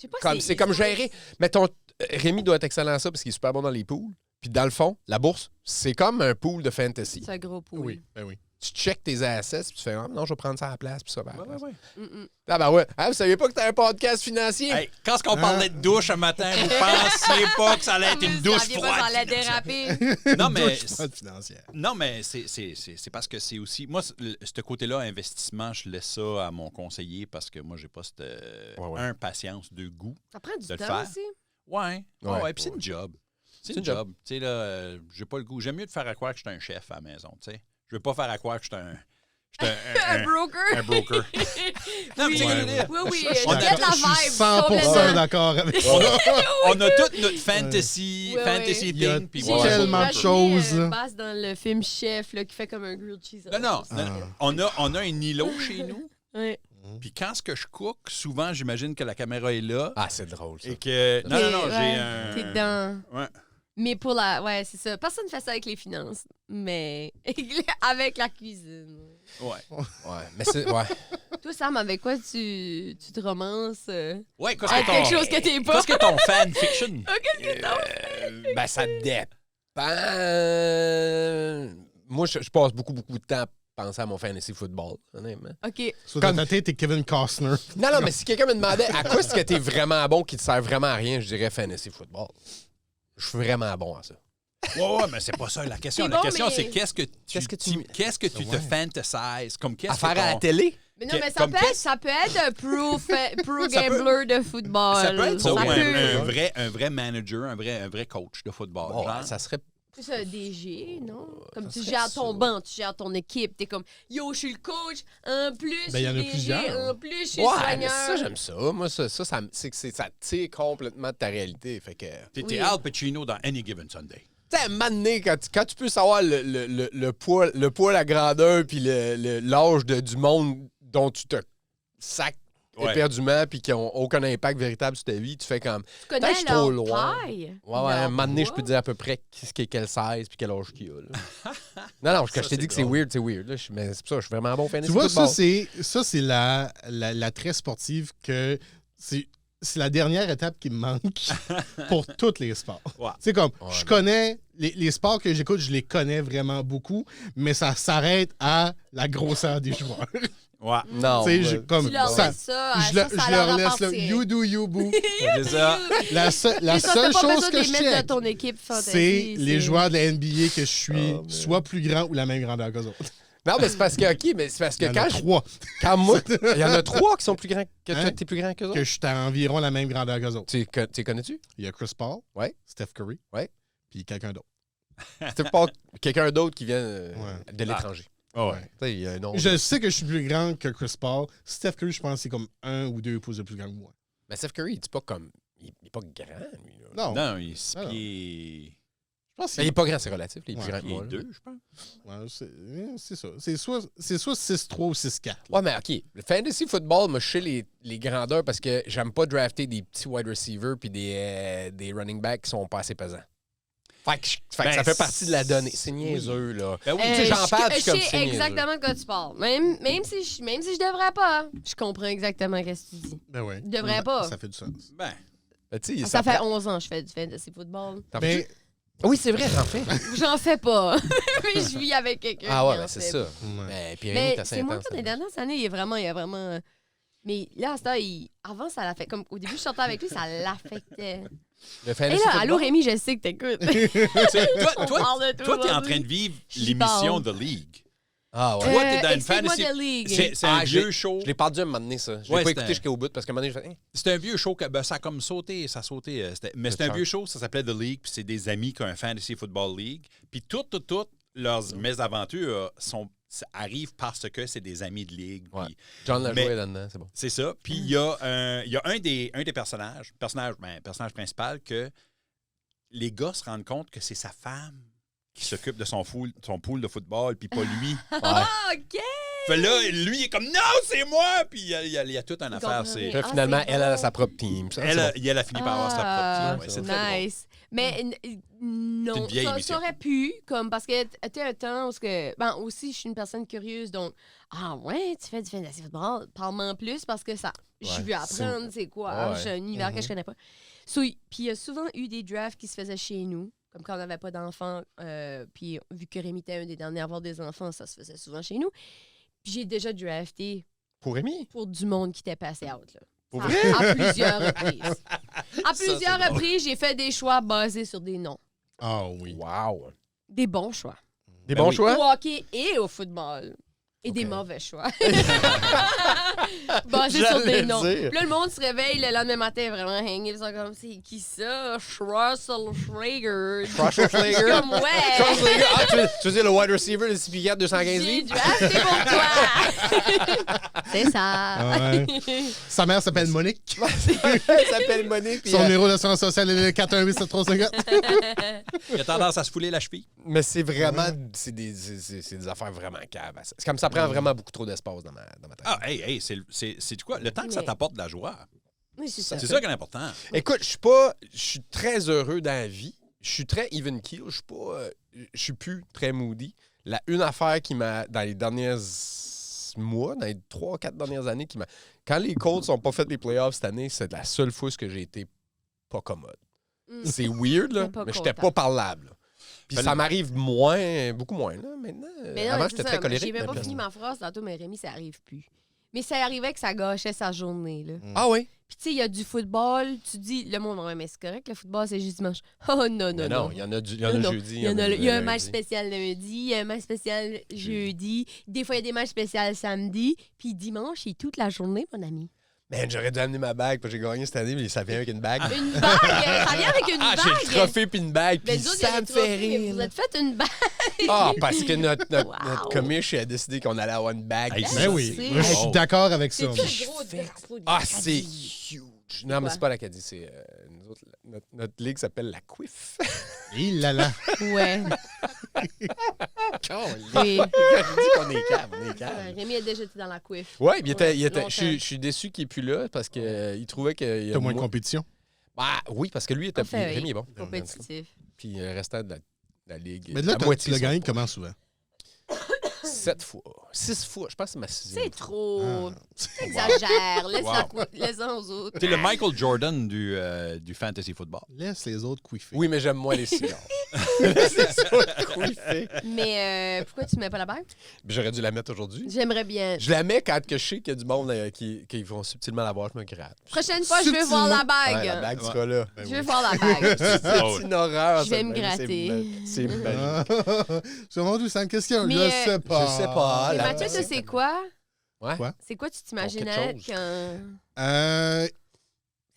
sais pas Comme, c'est comme gérer. Mettons, Rémi doit être excellent à ça parce qu'il est super bon dans les pools. Puis dans le fond, la bourse, c'est comme un pool de fantasy. C'est un gros pool. Oui, ben oui. tu checkes tes assets, puis tu fais, non, je vais prendre ça à la place, puis ça va à la place. Ouais. Ah, ben ouais. Ah, vous saviez pas que t'as un podcast financier? Hey, quand on parlait de douche un matin, vous pensiez pas que ça allait être une douche Ça froide. allait financière. déraper. Non, mais Douche froide financière. Non, mais c'est parce que c'est aussi... Moi, ce côté-là, investissement, je laisse ça à mon conseiller parce que moi, j'ai pas cette... Ouais. patience, deux goûts. Ça prend du De le temps faire. aussi. Ouais. Puis c'est une job. C'est une une job. job. Tu sais, là, j'ai pas le goût. J'aime mieux de faire à croire que je suis un chef à la maison, tu sais. Je veux pas faire à croire que je suis Un broker. un broker. Non, mais Oui, c'est Ouais, ce que je veux dire. oui, Je suis get la d'accord, je suis vibe. 100% complètement. d'accord avec ça. On a toute notre fantasy, Ouais, fantasy ouais. Il y a thing. Puis J'ai- Ouais. j'ai tellement de imaginé, choses, là. Bass dans le film Chef là, qui fait comme un grilled cheese. Non. On a un îlot chez nous. Ouais. Puis quand ce que je cook, souvent, j'imagine que la caméra est là. Ah, c'est drôle, ça. Et que... Non, Ouais, j'ai un... T'es dedans. Ouais. Mais pour la. Ouais, c'est ça. Personne ne fait ça avec les finances. Mais avec la cuisine. Ouais. Ouais, mais c'est... Ouais. Toi, Sam, avec quoi tu te romances? Ouais, qu'est-ce Avec que quelque ton... chose que t'es pas. Qu'est-ce que ton fanfiction? Ben, ça dépend. Moi, je passe beaucoup de temps à penser à mon fantasy football, honnêtement. OK. Sur ta tête, t'es Kevin Costner. Non, mais si quelqu'un me demandait à quoi est-ce que t'es vraiment bon qui te sert vraiment à rien, je dirais fantasy football. Je suis vraiment bon à ça. Ouais, mais c'est pas ça la question. C'est La bon, question, mais- c'est qu'est-ce que tu te Ouais. fantasises? Comme qu'est-ce À faire que à la ton- télé? Mais non, mais Comme ça peut être un pro Ça peut- gambler de football. Ça peut être ça, ou Ça peut. un vrai manager, un vrai coach de football. Bon, genre. ça serait... C'est ça, un DG, non? Comme ça tu serait gères ça. ton banc, tu gères ton équipe. T'es comme, yo, je suis le coach, en plus, je Ben, il y en a suis DG, plusieurs. en plus, je suis Ouais, mais soigneur. ça, j'aime ça. Moi, ça tire complètement de ta réalité. Fait que... T'es Oui. Al Pacino dans Any Given Sunday. Tu sais, à un moment donné, quand tu peux savoir le poids, la grandeur, puis l'âge du monde dont tu te sacs Ouais. éperdument, puis qui n'ont aucun impact véritable sur ta vie, tu fais comme... Tu connais Peut-être que je suis trop leur loin. taille. Ouais, à un moment donné, je leur peux te dire à peu près quel size puis quel âge qu'il a. Là. Non, quand Ça, je t'ai dit c'est que c'est drôle. weird, c'est weird. Là. Mais c'est pour ça, je suis vraiment bon fantasy Tu vois, football. ça, c'est la très sportive que c'est la dernière étape qui me manque pour tous les sports. Ouais. C'est comme, Ouais, je non. connais, les sports que j'écoute, je les connais vraiment beaucoup, mais ça s'arrête à la grosseur des joueurs. Ouais. Non. Tu sais, ouais. comme Tu leur ça, laisses ça, je leur laisse le appartient. you do you boo. C'est ça. La Mais ça, seule t'as pas chose besoin de que les je mettre check, dans ton équipe fantasy. c'est les joueurs de la NBA que je suis Oh, man. soit plus grands ou la même grandeur qu'eux autres. Non, mais c'est parce que, OK, mais c'est parce que Il y en a trois quand moi, il y en a 3 qui sont plus grands que toi, Hein? t'es plus grand qu'eux autres. que je suis à environ la même grandeur qu'eux autres. Tu les connais-tu? Il y a Chris Paul, Ouais. Steph Curry, Ouais. puis quelqu'un d'autre. C'était pas quelqu'un d'autre qui vient Ouais. de l'étranger. Ouais. Tu sais, il y a un nom. Je sais que je suis plus grand que Chris Paul. Steph Curry, je pense que c'est comme 1 ou 2 pouces de plus grand que moi. Mais Steph Curry, il est pas comme... Il est pas grand, lui. Là. Non, Non, il est 6 Ah non. pieds... je pense Mais il est pas grand, c'est relatif. Il est plus Ouais, grand que moi. là. 2, je pense. c'est ça. C'est soit 6-3 ou 6-4. Ouais, mais OK. Le fantasy football, moi, je sais les grandeurs parce que j'aime pas drafter des petits wide receivers puis des running backs qui sont pas assez pesants. Fait que ça fait partie de la donnée. C'est niaiseux, là. Ben oui, Tu sais, j'en parle, puis je comme sais c'est niaiseux. exactement de quoi tu parles. Même si je devrais pas, je comprends exactement ce que tu dis. Ben oui. Je devrais pas. Ça fait du sens. ben, Ben, tu sais, Ça fait prend- 11 ans que je fais du fantasy football. T'en Mais, fais-tu? Oui, c'est vrai, j'en fais. J'en fais pas. Mais je vis avec quelqu'un. Ah ouais, qui en ben c'est fait. ça. ouais. Mais puis Mais Rémi, t'as 5 c'est ans. moins que les dernières années, il y a vraiment. Mais là, à ce temps, avant, ça l'affectait. Comme au début, je sortais avec lui, ça l'affectait. Le Et fantasy là, football? allô Rémi, je sais que t'écoutes. toi, On parle de toi, t'es en aujourd'hui. train de vivre J'y l'émission parle. The League. Ah ouais. Toi, t'es dans une Explique-moi fantasy- de ligue. C'est un Ah, vieux show. Je l'ai perdu à un moment donné, ça. Je l'ai Ouais, pas c'était écouté jusqu'au bout parce qu'à un moment donné, je fais... C'est un vieux show que ça a comme sauté, ça a sauté. Mais c'est un chance. vieux show, ça s'appelait The League, puis c'est des amis qui ont un Fantasy Football League. Puis toutes leurs mésaventures arrivent parce que c'est des amis de ligue. Ouais. Puis John l'a Mais- joué là-dedans, c'est bon. c'est ça. Puis il y a un des personnage principal, que les gars se rendent compte que c'est sa femme qui s'occupe de son pool de football, puis pas lui. Ah, OK! Fait là, lui, il est comme « Non, c'est moi! » Puis il y a toute une affaire. comprend C'est... rien. Puis là, Ah, finalement, c'est elle a bon. sa propre team. Ça, c'est bon. Elle a fini par avoir sa propre team. Ouais, c'est très drôle. Nice. Mais non, C'est une vieille ça émission. aurait pu, comme parce que t'es un temps où ben aussi je suis une personne curieuse, donc ah ouais, tu fais du fantasy football, parle-moi en plus parce que ça, je Ouais, veux apprendre c'est quoi, Ouais. c'est un univers que je connais pas. Puis il y a souvent eu des drafts qui se faisaient chez nous. comme quand on n'avait pas d'enfants, puis vu que Rémi était un des derniers à avoir des enfants, ça se faisait souvent chez nous. Puis j'ai déjà drafté Pour Rémi? pour du monde qui était passé out, là. Pour À- vrai? À plusieurs reprises. À c'est plusieurs drôle. reprises, j'ai fait des choix basés sur des noms. Ah oui. Wow. Des bons choix. Des Ben bons oui. choix? Au hockey et au football. Et des Ok. mauvais choix. Basés sur des J'allais noms. dire. Puis là, le monde se réveille le lendemain matin vraiment hangé. Ils sont comme, c'est qui ça? Schwarzenegger. Schwarzenegger? Je suis comme, ouais. Schwarzenegger. Ah, tu veux dire le wide receiver de 6 pieds 4, 215 J'ai livres? drafté pour toi. C'est ça. Ouais. Sa mère s'appelle Monique. Elle s'appelle Monique. puis Son elle- numéro d'assurance sociale est le 418-7354. Il a tendance à se fouler la cheville. Mais c'est vraiment... C'est des affaires vraiment caves. C'est comme ça prend vraiment beaucoup trop d'espace dans ma tête. Ah, hey, c'est du quoi? Le temps que ça Mais- t'apporte de la joie. Oui, c'est ça. C'est ça qui est important. Écoute, je suis très heureux dans la vie. Je suis très even keel. Je suis plus très moody. Une affaire qui m'a, dans les derniers mois, dans les 3-4 dernières années, quand les Colts n'ont pas fait les playoffs cette année, c'est la seule fois que j'ai été pas commode. Mm. C'est weird, là, T'es pas mais j'étais content. pas parlable. là. Puis Ben, ça m'arrive beaucoup moins. Là, maintenant, Mais non, avant, c'est j'étais ça. très colérique. J'ai même pas mais fini ma phrase tantôt, mais Rémi, ça arrive plus. Mais ça arrivait que ça gâchait sa journée, là. Ah oui? Puis tu sais, il y a du football. Tu dis, le monde, ouais, mais c'est correct, le football, c'est juste dimanche. Oh non, Mais non, non, il y en a, il y en a Non, jeudi. Il y a un lundi. match spécial lundi, il y a un match spécial jeudi. Des fois, il y a des matchs spéciaux samedi. Puis dimanche, c'est toute la journée, mon ami. Man, j'aurais dû amener ma bague, parce que j'ai gagné cette année, mais ça vient avec une bague. Une bague! Ça vient avec une Ah, bague! j'ai le trophée puis une bague, Mais puis nous autres, il y ça a me des fait trophées, mais rire. vous êtes fait une bague! Ah, parce que notre Wow. commish a décidé qu'on allait avoir une bague. Hey, Puis Ben oui. C'est- Moi, je suis Oh. d'accord avec ça. C'est moi. plus gros drapeau de Ah, l'Acadie. c'est huge. Non, mais c'est pas l'Acadie, c'est nous autres, notre ligue s'appelle la Quiff. Il là là. Ouais. J'ai Oui. dit qu'on est cave, on est cave. Rémi a déjà été dans la couiffe. Ouais, il était, Longtemps. je suis déçu qu'il n'est plus là parce qu'il trouvait qu'il y a T'as moins de compétition. Bah oui, parce que lui, était, En fait, Rémi est bon. Compétitif. Puis le restant de la ligue. Mais là, la tu moitié l'as sont- gagné comment souvent? 7 fois. 6 fois. Je pense que c'est ma 6e. C'est trop. Ah. Exagère. Wow. Laisse-en aux autres. T'es le Michael Jordan du fantasy football. Laisse les autres couiffer. Oui, mais j'aime moins les cigares. c'est ça, quiffé. Mais pourquoi tu mets pas la bague? J'aurais dû la mettre aujourd'hui. J'aimerais bien. Je la mets quand que je sais qu'il y a du monde qui vont subtilement la voir, je me gratte. Prochaine fois, je veux voir la bague. Ouais, la bague sera là. Je veux voir la bague. C'est une horreur. Je vais cette me bague. gratter. C'est magique. Ah, c'est vraiment 200 questions. Mais, je sais pas. je sais pas. Mais la Mathieu, bague. toi, c'est quoi? Ouais. Quoi? C'est quoi tu t'imaginais quelque chose. quand. Euh,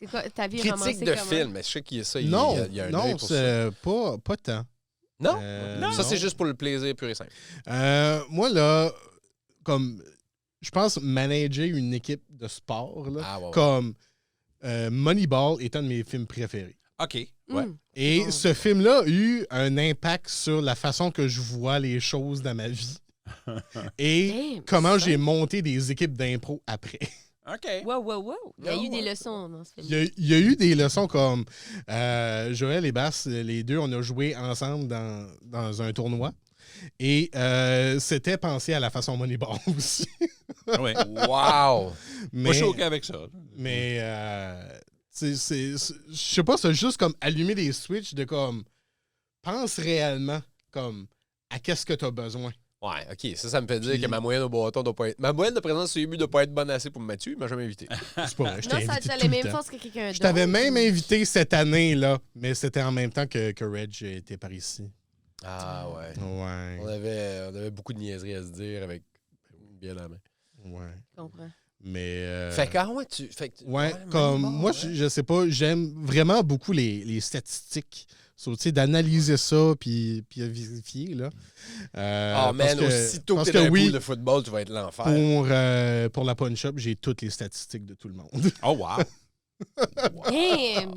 C'est quoi ta vie Critique romancée de comment? film, mais je sais qu'il y a ça. non, il y a un œil non, pour ça. c'est pas tant. Non? Non. Ça, c'est juste pour le plaisir pur et simple. Moi, là, comme je pense manager une équipe de sport, là, Ah, ouais, ouais. comme Moneyball est un de mes films préférés. OK. Ouais. Et Bon. ce film-là a eu un impact sur la façon que je vois les choses dans ma vie. Et Damn, comment ça. j'ai monté des équipes d'impro après. OK. Wow, wow, wow. Il y a Oh, eu des ouais. leçons dans ce film. Il y a eu des leçons comme Joël et Bass, les deux, on a joué ensemble dans un tournoi. Et c'était pensé à la façon Moneyball aussi. Ouais. Wow! Mais, Moi, je suis OK avec ça. mais je sais pas, c'est juste comme allumer des switches de comme pense réellement comme à qu'est-ce que tu as besoin. Ouais, OK. Ça me fait dire Puis- que ma moyenne au bâton doit pas être... Ma moyenne de présence sur les buts doit pas être bonne assez pour Mathieu. Il m'a jamais invité. C'est pas vrai, je Non, t'ai ça invité a tout les le mêmes temps. forces que quelqu'un d'autre. Je t'avais même invité cette année, là, mais c'était en même temps que Reg était par ici. Ah, ouais. Ouais. On avait beaucoup de niaiseries à se dire avec une bière à la main. Ouais. Je comprends. Mais. Fait que, ouais, tu... Fait que, Ouais, comme Moneyball, moi, ouais. je sais pas, j'aime vraiment beaucoup les statistiques. So, tu sais, d'analyser ça puis à vérifier, là. Ah, man, aussitôt que parce t'es dans un oui, pool de football, tu vas être l'enfer. pour la punch-up, j'ai toutes les statistiques de tout le monde. Oh, wow. Damn!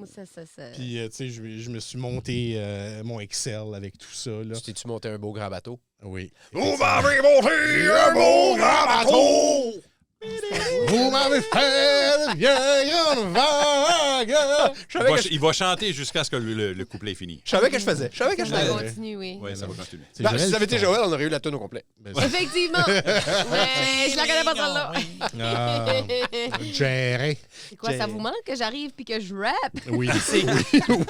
Ça. Puis, tu sais, je me suis monté mon Excel avec tout ça, là. Tu t'es-tu monté un beau grand bateau? Oui. Vous m'avez monté un beau grand bateau! Vous m'avez fait le vieil en vague. Il va chanter jusqu'à ce que le couplet est fini. Je savais que je faisais. Je savais que je Ça va faisais. continuer, oui. Oui, ça va continuer. C'est Ben, Joël si ça avait qui été Joël, on aurait eu la tonne au complet. Effectivement. Ouais, je la connais pas celle-là. Ah, géré. C'est quoi, ça vous manque que j'arrive puis que je rappe? Oui.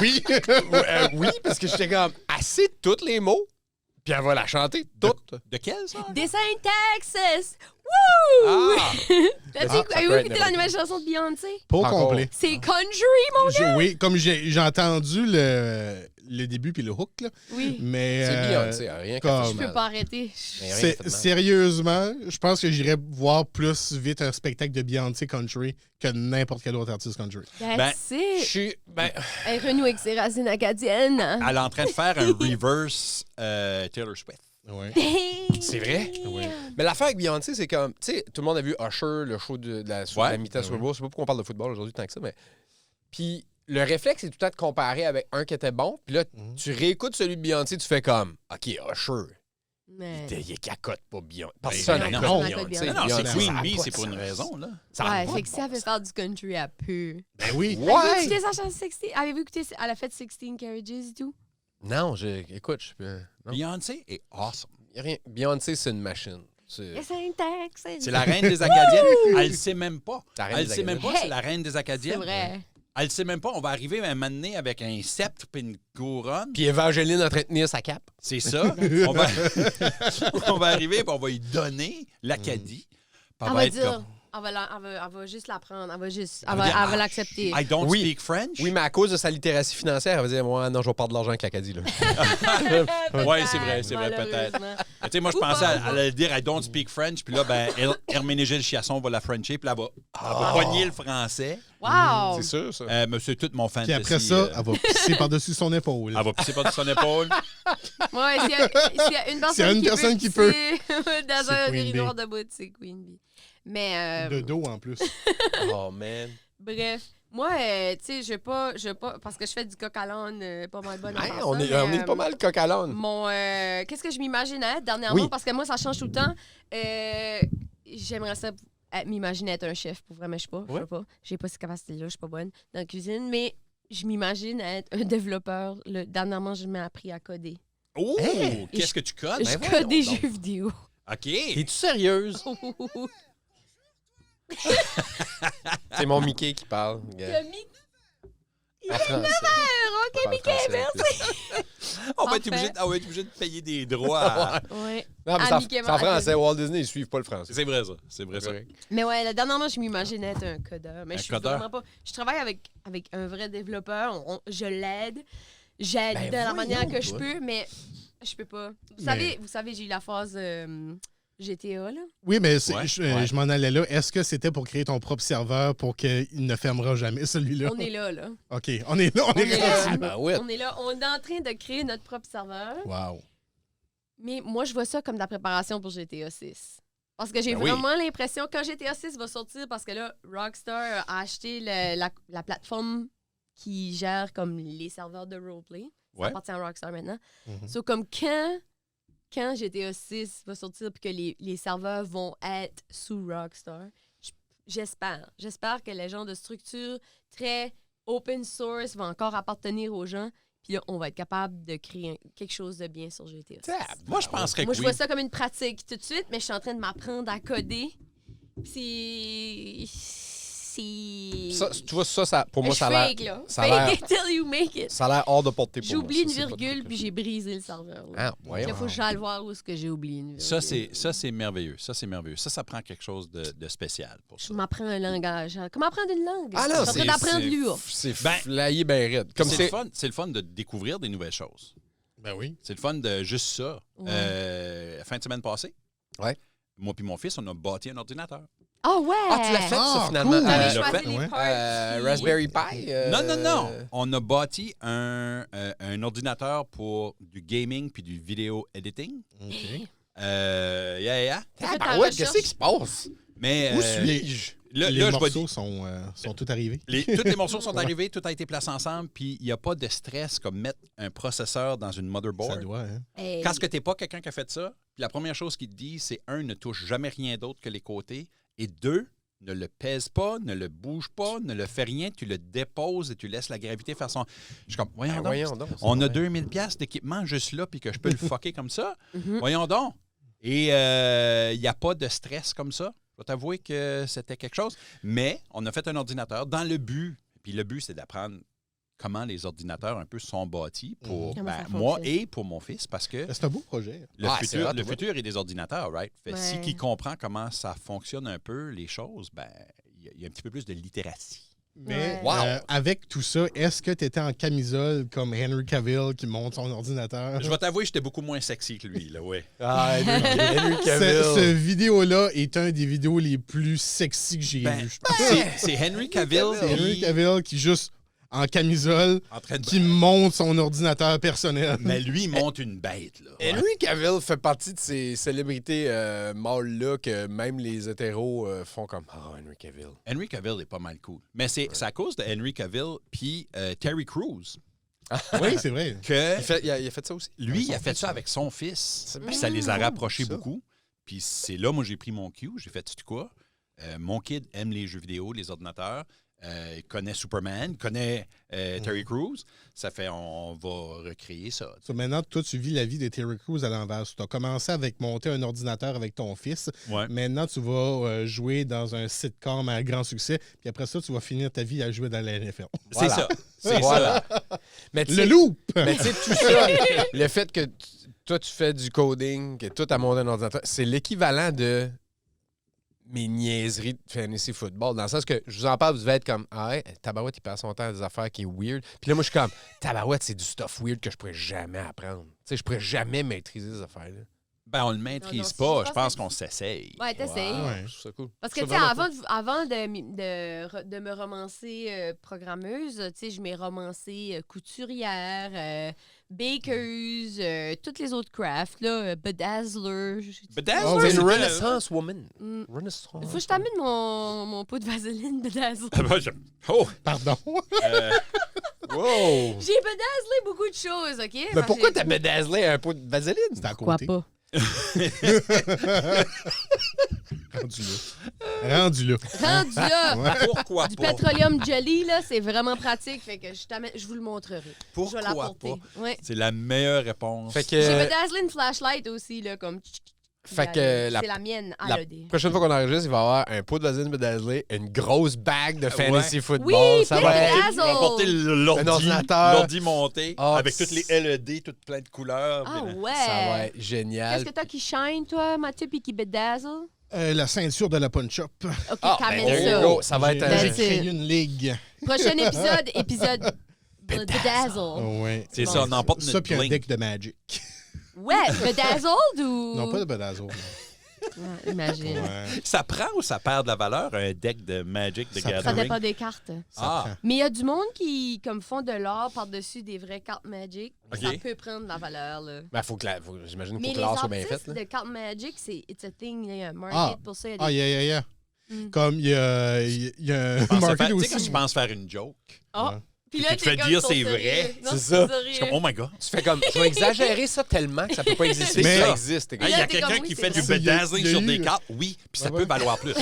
Oui. Oui, parce que j'étais comme assez tous les mots, puis elle va la chanter toute. De quel, ça? This ain't Texas! Woo! Ah! Avez-vous écouté la nouvelle chanson de Beyoncé? Pas au Encore. complet. C'est country, mon gars! Oui, comme j'ai entendu le début puis le hook, là, Oui. mais C'est Beyoncé, hein, rien qu'à comme- faire Je mal. peux pas arrêter. Mais rien fait de mal. sérieusement, je pense que j'irais voir plus vite un spectacle de Beyoncé country que n'importe quel autre artiste country. That's Je it. suis. Ben, Elle renoue avec ses racines acadiennes. Elle est en train de faire un reverse Taylor Swift. Ouais. c'est vrai? Oui. Mais l'affaire avec Beyoncé, c'est comme. Tu sais, tout le monde a vu Usher, le show de la mi-temps Super Bowl. Je sais pas pourquoi on parle de football aujourd'hui tant que ça, mais. Puis le réflexe, c'est tout le temps de comparer avec un qui était bon. Puis là, tu réécoutes celui de Beyoncé, tu fais comme. OK, Usher. Mais... Il cacote pas Beyoncé. Parce que Ben, ça, non, n'accote non, Beyoncé. non, Non, c'est Beyoncé, Queen ça a Bee, pas c'est de pour une sens. raison, là. Ça a Ouais, pas fait de que si elle veut faire du country, elle peut. Ben oui. Avez-vous Ouais! écouté sa chanson 16? Avez-vous écouté? Elle a fait 16 Carriages et tout? Non, écoute, non. Beyoncé est awesome. Y a rien. Beyoncé, c'est une machine. C'est Yes, ain't Texas. C'est la reine des Acadiennes. Elle le sait même pas. La reine Elle des le sait même Acadiennes. pas, c'est la reine des Acadiennes. C'est vrai. Elle le sait même pas. On va arriver à un moment donné avec un sceptre et une couronne. Puis Evangeline en train de tenir sa cape. C'est ça. on, va... on va arriver et on va lui donner l'Acadie. Puis Elle elle va être dire... comme, Elle va juste la prendre. Elle va juste... Elle Elle va va, dire, elle va l'accepter. I don't Oui. speak French. Oui, mais à cause de sa littératie financière, elle va dire moi, non, je vais perdre de l'argent avec l'Acadie. Là. Ouais, c'est vrai, peut-être. Malheureusement. Tu sais, moi, je Ou pensais pas, à allait dire I don't speak French. Puis là, ben, Herménégil Chiasson va la Frencher. Puis là, elle va pogner le français. Wow! C'est sûr, ça. Mais c'est tout mon fantasy. Puis après ça, elle va pisser par-dessus son épaule. elle va pisser par-dessus son épaule. Ouais, s'il y a une S'il y a une personne qui peut. pisser dans C'est un Queen urinoir Bee. debout, c'est Queen Bee. Mais De dos en plus. Oh, man. bref, moi, tu sais, je veux pas, parce que je fais du coq à l'âne pas mal bonne en Hey, passant, on mais, est pas mal coq à l'âne. Mon, qu'est-ce que je m'imaginais dernièrement, Oui. parce que moi, ça change tout le temps. J'aimerais ça m'imaginer être un chef, pour vrai, mais je sais pas. Je sais pas. J'ai pas cette capacité-là, je suis pas bonne dans la cuisine, mais je m'imagine être un développeur. Dernièrement, je m'ai appris à coder. Oh! Hey! Qu'est-ce que tu codes? je voyons code des donc. jeux vidéo. OK. Es-tu sérieuse? C'est mon Mickey qui parle. En français. OK, Parle Mickey, français, merci. On va être Parfait. obligé de payer des droits. à- Ouais. Non, mais Ah, c'est en- Mickey c'est en Mouse. français. Walt Disney, ils suivent pas le français. C'est vrai, ça. C'est vrai, ça. correct. Mais ouais, dernièrement, je m'imaginais être un codeur. Mais Un je suis codeur? vraiment pas. Je travaille avec un vrai développeur. Je l'aide. J'aide Ben, de la manière voyons, que je toi. peux, mais je peux pas. Vous Mais- savez, j'ai eu la phase GTA, là. Oui, mais Ouais, je m'en allais là. Est-ce que c'était pour créer ton propre serveur pour qu'il ne fermera jamais celui-là? On est là, là. OK, on est là, on On est est là. rendu là. Ben oui. On est là. On est en train de créer notre propre serveur. Wow. Mais moi, je vois ça comme de la préparation pour GTA 6. Parce que j'ai Ben oui. vraiment l'impression, quand GTA 6 va sortir, parce que là, Rockstar a acheté la plateforme qui gère comme les serveurs de roleplay. Ça Ouais. appartient à Rockstar maintenant. Mhm. So, comme quand GTA 6 va sortir puis que les serveurs vont être sous Rockstar, j'espère. J'espère que les gens de structure très open source vont encore appartenir aux gens. Puis là, on va être capable de créer quelque chose de bien sur GTA 6. Moi, je penserais Moi, que je oui. vois ça comme une pratique tout de suite, mais je suis en train de m'apprendre à coder. Ça, tu vois, ça, pour moi, Je ça a l'air. fake, là. ça a l'air- Fake it till you make it. Ça a l'air hors de portée pour moi. J'oublie une ça, c'est pas de virgule, quoi puis que- j'ai brisé le serveur. Là. Ah, Il voyons. faut que j'aille voir où est-ce que j'ai oublié une virgule. Ça, c'est merveilleux. Ça, merveilleux. Ça prend quelque chose de spécial pour Je ça. m'apprends un langage. Comment apprendre une langue? Ah Je non, suis en train d'apprendre l'URF. C'est Ben, flayé ben raide. Comme C'est c'est. le fun de découvrir des nouvelles choses. Ben oui. C'est le fun de juste ça. Ouais. Fin de semaine passée, Ouais. moi puis mon fils, on a bâti un ordinateur. Ah ouais! Ah, tu l'as fait, ça, Ah, finalement. cool. Vous avez le choisi fait, les ouais. parts. Raspberry Pi. Non. On a bâti un ordinateur pour du gaming puis du vidéo editing. OK. Yeah. T'as fait ta Ah ouais, recherche? qu'est-ce qui se passe? Mais Où suis-je? là, Les je vais morceaux sont tous arrivés. tous les morceaux sont arrivés, tout a été placé ensemble, puis il n'y a pas de stress comme mettre un processeur dans une Ça motherboard. doit, hein? Hey. Quand tu n'es pas quelqu'un qui a fait ça, puis la première chose qu'il te dit, c'est ne touche jamais rien d'autre que les côtés Et 2, ne le pèse pas, ne le bouge pas, ne le fais rien, tu le déposes et tu laisses la gravité faire son... Je suis comme, voyons donc, on a 2000 $ d'équipement juste là puis que je peux le fucker comme ça. Voyons donc. Et il n'y a pas de stress comme ça. Je vais t'avouer que c'était quelque chose. Mais on a fait un ordinateur dans le but. Puis le but, c'est d'apprendre comment les ordinateurs un peu sont bâtis pour moi et pour mon fils parce que C'est un beau projet. le futur est des ordinateurs, right? Si qui comprend comment ça fonctionne un peu, les choses, il y a un petit peu plus de littératie. Mais avec tout ça, est-ce que tu étais en camisole comme Henry Cavill qui monte son ordinateur? Je vais t'avouer, j'étais beaucoup moins sexy que lui, là, ouais. Ah, Henry Cavill. Ce vidéo-là est un des vidéos les plus sexy que j'ai vues. C'est Henry Cavill. C'est Henry Cavill qui juste en camisole, en train de... qui monte son ordinateur personnel. Mais lui, il monte une bête, là. Henry Cavill fait partie de ces célébrités mâles-là que même les hétéros font comme « Ah, Henry Cavill ». Henry Cavill est pas mal cool. Mais c'est à cause de Henry Cavill puis Terry Crews. Oui, c'est vrai. Que Il a fait ça aussi. lui, il a fait ça avec son fils. Puis ça les a rapprochés beaucoup. Puis c'est là, moi, j'ai pris mon cue. J'ai fait, tu sais quoi? Mon kid aime les jeux vidéo, les ordinateurs. Il connaît Superman, il connaît Terry Crews. Ça fait, on va recréer ça. Maintenant, toi, tu vis la vie de Terry Crews à l'envers. Tu as commencé avec monter un ordinateur avec ton fils. Ouais. Maintenant, tu vas jouer dans un sitcom à grand succès. Puis après ça, tu vas finir ta vie à jouer dans la NFL. C'est ça. C'est Voilà. ça. Mais Le loop! Mais tu sais, tout ça, le fait que toi, tu fais du coding, que toi, tu as monté un ordinateur, c'est l'équivalent de mes niaiseries de fantasy football. Dans le sens que je vous en parle, vous devez être comme « Ah ouais, Tabarouette, il passe son temps à des affaires qui est weird. » Puis là, moi, je suis comme « Tabarouette, c'est du stuff weird que je pourrais jamais apprendre. » Tu sais, je pourrais jamais maîtriser ces affaires-là. On le maîtrise Non, pas. Je pense qu'on s'essaye. Ouais, t'essayes. Ouais. C'est cool. Parce que, tu sais, avant de me romancer programmeuse, tu sais, je m'ai romancé couturière, bakeuse, toutes les autres crafts, là, bedazzler. Bedazzler, C'est c'est une Renaissance woman. Faut que je t'amène mon pot de vaseline bedazzler. Oh! Pardon. Wow! J'ai bedazzlé beaucoup de choses, OK? Mais pourquoi t'as bedazzlé un pot de vaseline? C'est à Pourquoi côté. pas? Rendu là. Rendu là! Pourquoi Du pas? pétroleum jelly, là, c'est vraiment pratique. Fait que je vous le montrerai. Je vais Pourquoi l'apporter. pas? Ouais. C'est la meilleure réponse. Fait que J'ai bedazzlé une flashlight aussi, là, comme... Fait que c'est la- la mienne à la l'OD. prochaine fois qu'on enregistre, il va y avoir un pot de vaseline bedazzlé, une grosse bague de fantasy Ouais. football. Oui, ça plein va de être... bedazzle. On va porter Un ordinateur. l'ordi monté Ah, avec toutes les LED, toutes plein de couleurs. Ah Puis là- ouais! Ça va être génial. Qu'est-ce que t'as qui shine, toi, Mathieu, puis qui bedazzle? La ceinture de la punch-up. OK, Ah, qu'amène there you ça. go. Ça va être J'ai That's créé it. une ligue. Prochain épisode bedazzle. Ouais. C'est Bon, ça, on emporte Ça, notre puis un bling. deck de Magic. Ouais, bedazzled ou... Non, pas de bedazzle. non. Ouais, imagine. Ouais. Ça prend ou ça perd de la valeur, un deck de Magic de Ça prend. Ça Gathering? dépend des cartes. Ça Ah. prend. Mais il y a du monde qui comme font de l'or par-dessus des vraies cartes Magic. OK. Ça peut prendre de la valeur, là. Ben, j'imagine Mais qu'il faut les que l'art soit bien fait. artistes Là. de cartes Magic, c'est it's a thing. Il y a un market Ah. pour ça. Il y a Ah, des... yeah. Mm. Comme il y a un Je pensais market faire- Tu sais, aussi. quand tu penses faire une joke, Ah. Ouais. Puis Puis tu te fais t'es dire comme c'est sur vrai. sérieux. Non, C'est ça. sérieux. je suis comme, oh my God. Tu fais comme, je vais exagérer ça tellement que ça peut pas exister. Mais- ça existe. Ah, il y là, a t'es quelqu'un comme, qui oui, fait c'est du vrai. bedazzling Il y a sur eu- des cartes, oui, puis ça Ouais, peut ouais. valoir plus.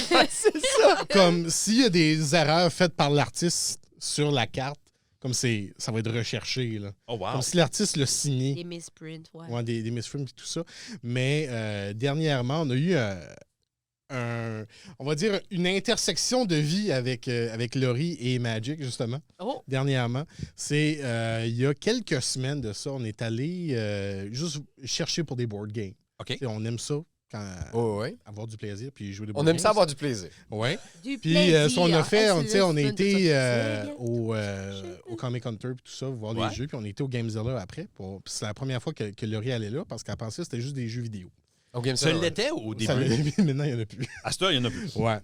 Comme s'il y a des erreurs faites par l'artiste sur la carte, comme ça va être recherché. Là. Oh wow. Comme si l'artiste l'a signé. Des misprints, ouais. Ouais, des misframes et tout ça. Mais dernièrement, on a eu on va dire une intersection de vie avec Laurie et Magic, justement, Oh, dernièrement. C'est il y a quelques semaines de ça, on est allé juste chercher pour des board games. OK. Tu sais, on aime ça, Oh, ouais. avoir du plaisir, puis jouer des On board aime games. ça avoir du plaisir. Ouais. du Puis plaisir. ce qu'on a fait, Ah, tu sais, on a c'est été là, au Comic Hunter et tout ça, voir Ouais. les jeux, puis on était au Gamezilla après. Puis c'est la première fois que Laurie allait là, parce qu'elle pensait que c'était juste des jeux vidéo. Au Game Ça l'était au Ça début. l'est- Maintenant, il n'y en a plus. À ce temps, il y en a plus. Ouais.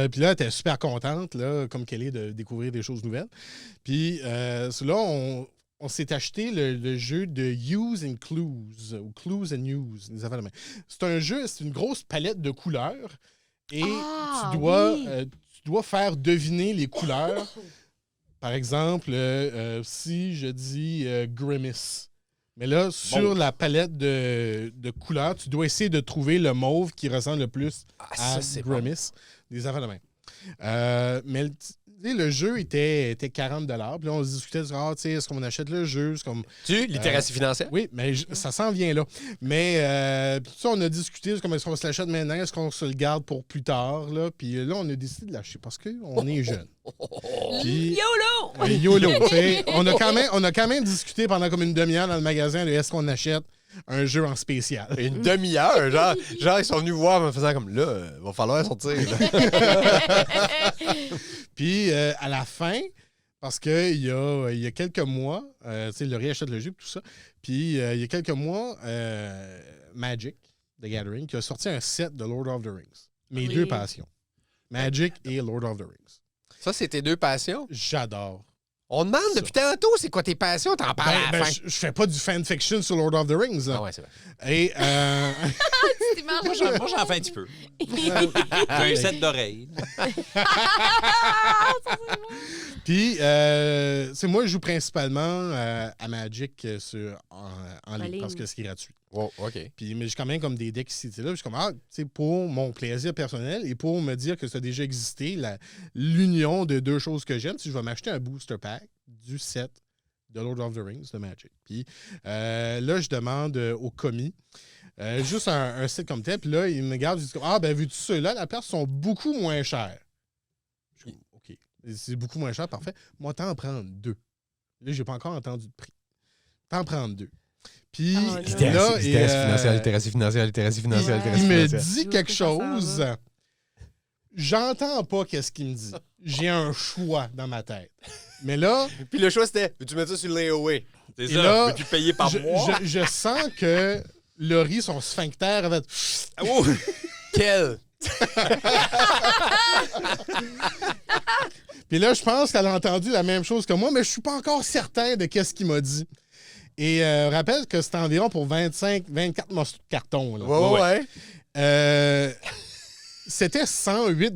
Puis là, elle était super contente, là, comme qu'elle est, de découvrir des choses nouvelles. Puis là, on s'est acheté le jeu de Use and Clues, ou Clues and Use. des affaires de même. C'est un jeu, c'est une grosse palette de couleurs. Et Ah, tu dois, oui. tu dois faire deviner les couleurs. Par exemple, si je dis Grimace, Mais là, sur Mauve. la palette de couleurs, tu dois essayer de trouver le mauve qui ressemble le plus à c'est Grimace. Des affaires de même. Mais le jeu était 40 $. Puis là, on se discutait, est-ce qu'on achète le jeu? C'est comme, Tu, littératie financière? oui, mais ça s'en vient là. Mais puis ça, on a discuté, est-ce qu'on se l'achète maintenant? Est-ce qu'on se le garde pour plus tard? Là? Puis là, on a décidé de l'acheter parce qu'on est jeune. Puis- YOLO! YOLO. On a quand même discuté pendant comme une demi-heure dans le magasin de est-ce qu'on achète un jeu en spécial. Une demi-heure, genre, ils sont venus voir en me faisant comme là, va falloir sortir. Là. Puis à la fin, parce qu'il y a quelques mois, Laurie achète le jeu et tout ça, puis il y a quelques mois, Magic, The Gathering, qui a sorti un set de Lord of the Rings. Mes Oui. deux passions. Magic et Lord of the Rings. Ça, c'est tes deux passions? J'adore. On demande depuis tantôt, c'est quoi tes passions? T'en parles à la fin. Je fais pas du fanfiction sur Lord of the Rings. Là. Ah ouais, c'est vrai. Et Moi, j'en fais un petit peu. J'ai un set d'oreilles. puis, moi, je joue principalement à Magic en ligne ligne. parce que c'est gratuit. Oh, OK. Puis, mais j'ai quand même comme des decks ici. Là, je suis comme, pour mon plaisir personnel et pour me dire que ça a déjà existé, l'union de deux choses que j'aime, si je vais m'acheter un booster pack du set de Lord of the Rings de Magic. Puis là, je demande au commis juste un site comme tel. Puis là, il me regarde, il dit, vu-tu ceux-là, la place sont beaucoup moins chères. Je dis, OK. C'est beaucoup moins cher, parfait. Moi, t'en prendre deux. Là, j'ai pas encore entendu de prix. T'en prendre deux. Puis Oh, non. là, littératie financière. il me dit Je quelque veux que ça chose. s'en J'entends pas qu'est-ce qu'il me dit. J'ai un choix dans ma tête. Mais là, Puis le choix, c'était, veux-tu mettre ça sur layaway? C'est Et ça. là, Veux-tu payer par mois? je sens que Laurie, son sphincter, avait... Oh! Quel? Puis là, je pense qu'elle a entendu la même chose que moi, mais je suis pas encore certain de qu'est-ce qu'il m'a dit. Et rappelle que c'était environ pour 24 morceaux de carton. Là. Ouais. C'était 108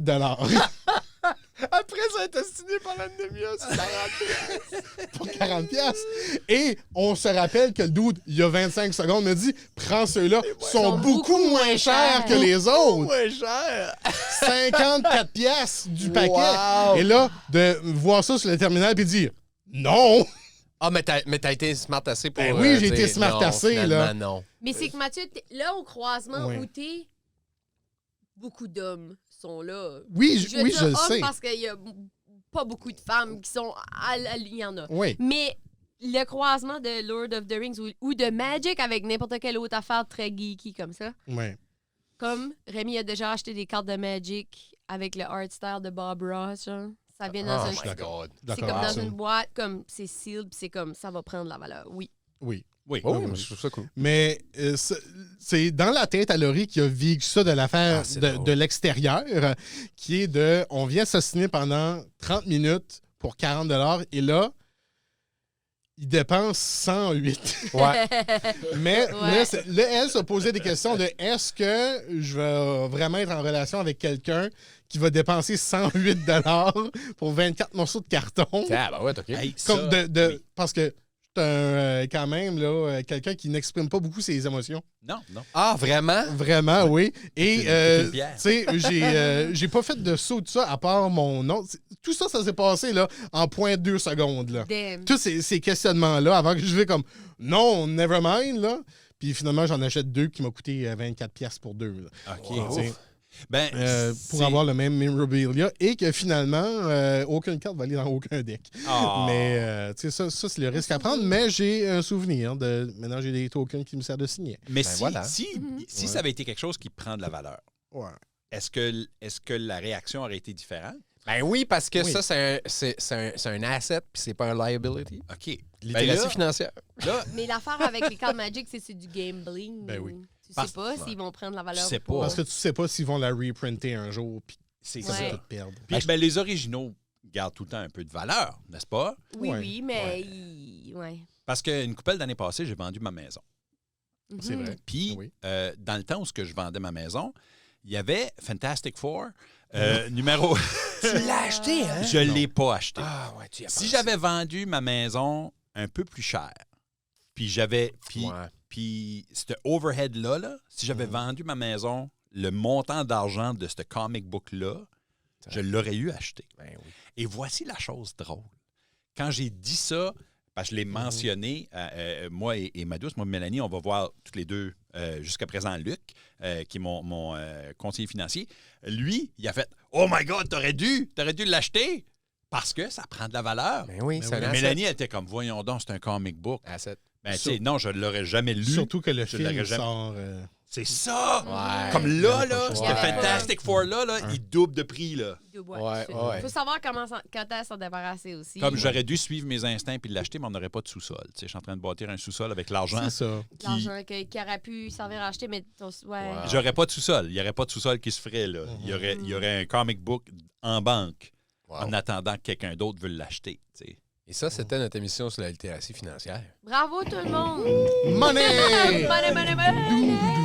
Après, ça a été estimé pendant une demi-heure sur 40 pour 40 piastres. Et on se rappelle que le dude, il y a 25 secondes, me dit « Prends ceux-là, sont beaucoup moins chers que les autres. moins cher. 54 piastres du paquet. Wow. Et là, de voir ça sur le terminal puis dire « Non! » Ah, mais t'as été smart assez pour... Ben oui, j'ai dire été smart non, assez, finalement, là. non. Mais c'est que Mathieu, là, au croisement Ouais. où t'es, beaucoup d'hommes sont là. Oui, veux oui, dire je le hommes sais. parce qu'il y a pas beaucoup de femmes qui sont... Il y en a. Oui. Mais le croisement de Lord of the Rings ou de Magic avec n'importe quelle autre affaire très geeky comme ça. Ouais. Comme Rémi a déjà acheté des cartes de Magic avec le art style de Bob Ross, genre. Ça vient dans Oh un... my God. C'est D'accord comme avec dans ça. une boîte, comme c'est sealed, puis c'est comme ça va prendre la valeur. Oui. Oui. Oui. Oh, oui. je trouve ça cool. Mais c'est dans la tête à Laurie qui a vécu ça de l'affaire Ah, c'est de drôle. l'extérieur, qui est de on vient s'assiner pendant 30 minutes pour 40 $ et là, il dépense 108. Ouais. Mais Ouais. là, elle se posait des questions de est-ce que je vais vraiment être en relation avec quelqu'un qui va dépenser 108 $ pour 24 morceaux de carton? Ah, ben ouais, OK. Hey, Comme ça, oui. Parce que quand même là, quelqu'un qui n'exprime pas beaucoup ses émotions. Non, non. Ah, vraiment? Vraiment, oui. Et, C'est une bière. tu sais, j'ai pas fait de saut de ça à part mon nom. Tout ça, ça s'est passé là, en 0.2 secondes. Là. Damn. Tous ces questionnements-là, avant que je vais comme non, never mind, là. Puis finalement, j'en achète deux qui m'ont coûté 24 piastres pour deux. Là. OK. Tu sais, Ben, pour c'est- avoir le même memorabilia et que finalement, aucune carte va aller dans aucun deck. Ah. Mais, tu sais, ça c'est le risque à prendre. Mais j'ai un souvenir de. Maintenant, j'ai des tokens qui me servent de signer. Mais Ben si, voilà. si Ouais. ça avait été quelque chose qui prend de la valeur, Ouais. est-ce que la réaction aurait été différente? Ben oui, parce que Oui. ça, c'est un asset, puis c'est pas un liability. OK. Littératie là, financière. là, Mais l'affaire avec les cartes Magic, c'est du gambling. Ben oui. Tu Parce- sais pas s'ils vont prendre la valeur. Tu sais ou pas. Parce que tu sais pas s'ils vont la reprinter un jour, puis c'est ça Ouais. va tout perdre. Puis, ben, les originaux gardent tout le temps un peu de valeur, n'est-ce pas? Oui, Ouais. oui, mais. Ouais. Ouais. Parce qu'une couple d'années passées, j'ai vendu ma maison. C'est Mhm. vrai. Puis, Oui. dans le temps où je vendais ma maison, il y avait Fantastic Four, numéro... Tu l'as acheté, hein? Je ne l'ai pas acheté. Ah, ouais, tu y as Si pensé. j'avais vendu ma maison un peu plus cher, Puis j'avais... Ouais. Puis ce overhead-là, là, si j'avais vendu ma maison, le montant d'argent de ce comic book-là, je l'aurais eu acheté. Ben oui. Et voici la chose drôle. Quand j'ai dit ça, parce que je l'ai mentionné, moi et ma douce, moi et Mélanie, on va voir toutes les deux, jusqu'à présent, Luc, qui est mon conseiller financier. Lui, il a fait « Oh my God, t'aurais dû l'acheter! » Parce que ça prend de la valeur. Ben oui, Ben c'est oui. un asset. Mélanie était comme « Voyons donc, c'est un comic book. Asset. » Ben, tu sais, non, je ne l'aurais jamais lu. Surtout que le Je l'aurais film jamais- sort. C'est ça! Ouais. Comme là, là, Il ce y avait pas- Fantastic Four-là, il double de prix. Là. Ouais. Il faut savoir quand est-ce s'en débarrasser aussi. Comme j'aurais dû suivre mes instincts et l'acheter, mais on n'aurait pas de sous-sol. Tu sais, je suis en train de bâtir un sous-sol avec l'argent. C'est ça. qui- L'argent qui aurait pu servir à acheter, mais ouais. Wow. J'aurais pas de sous-sol. Il n'y aurait pas de sous-sol qui se ferait. Là. Il y aurait un comic book en banque Wow. en attendant que quelqu'un d'autre veuille l'acheter. Tu sais. Et ça, c'était notre émission sur la littératie financière. Bravo tout le monde! Money! Money, money, money!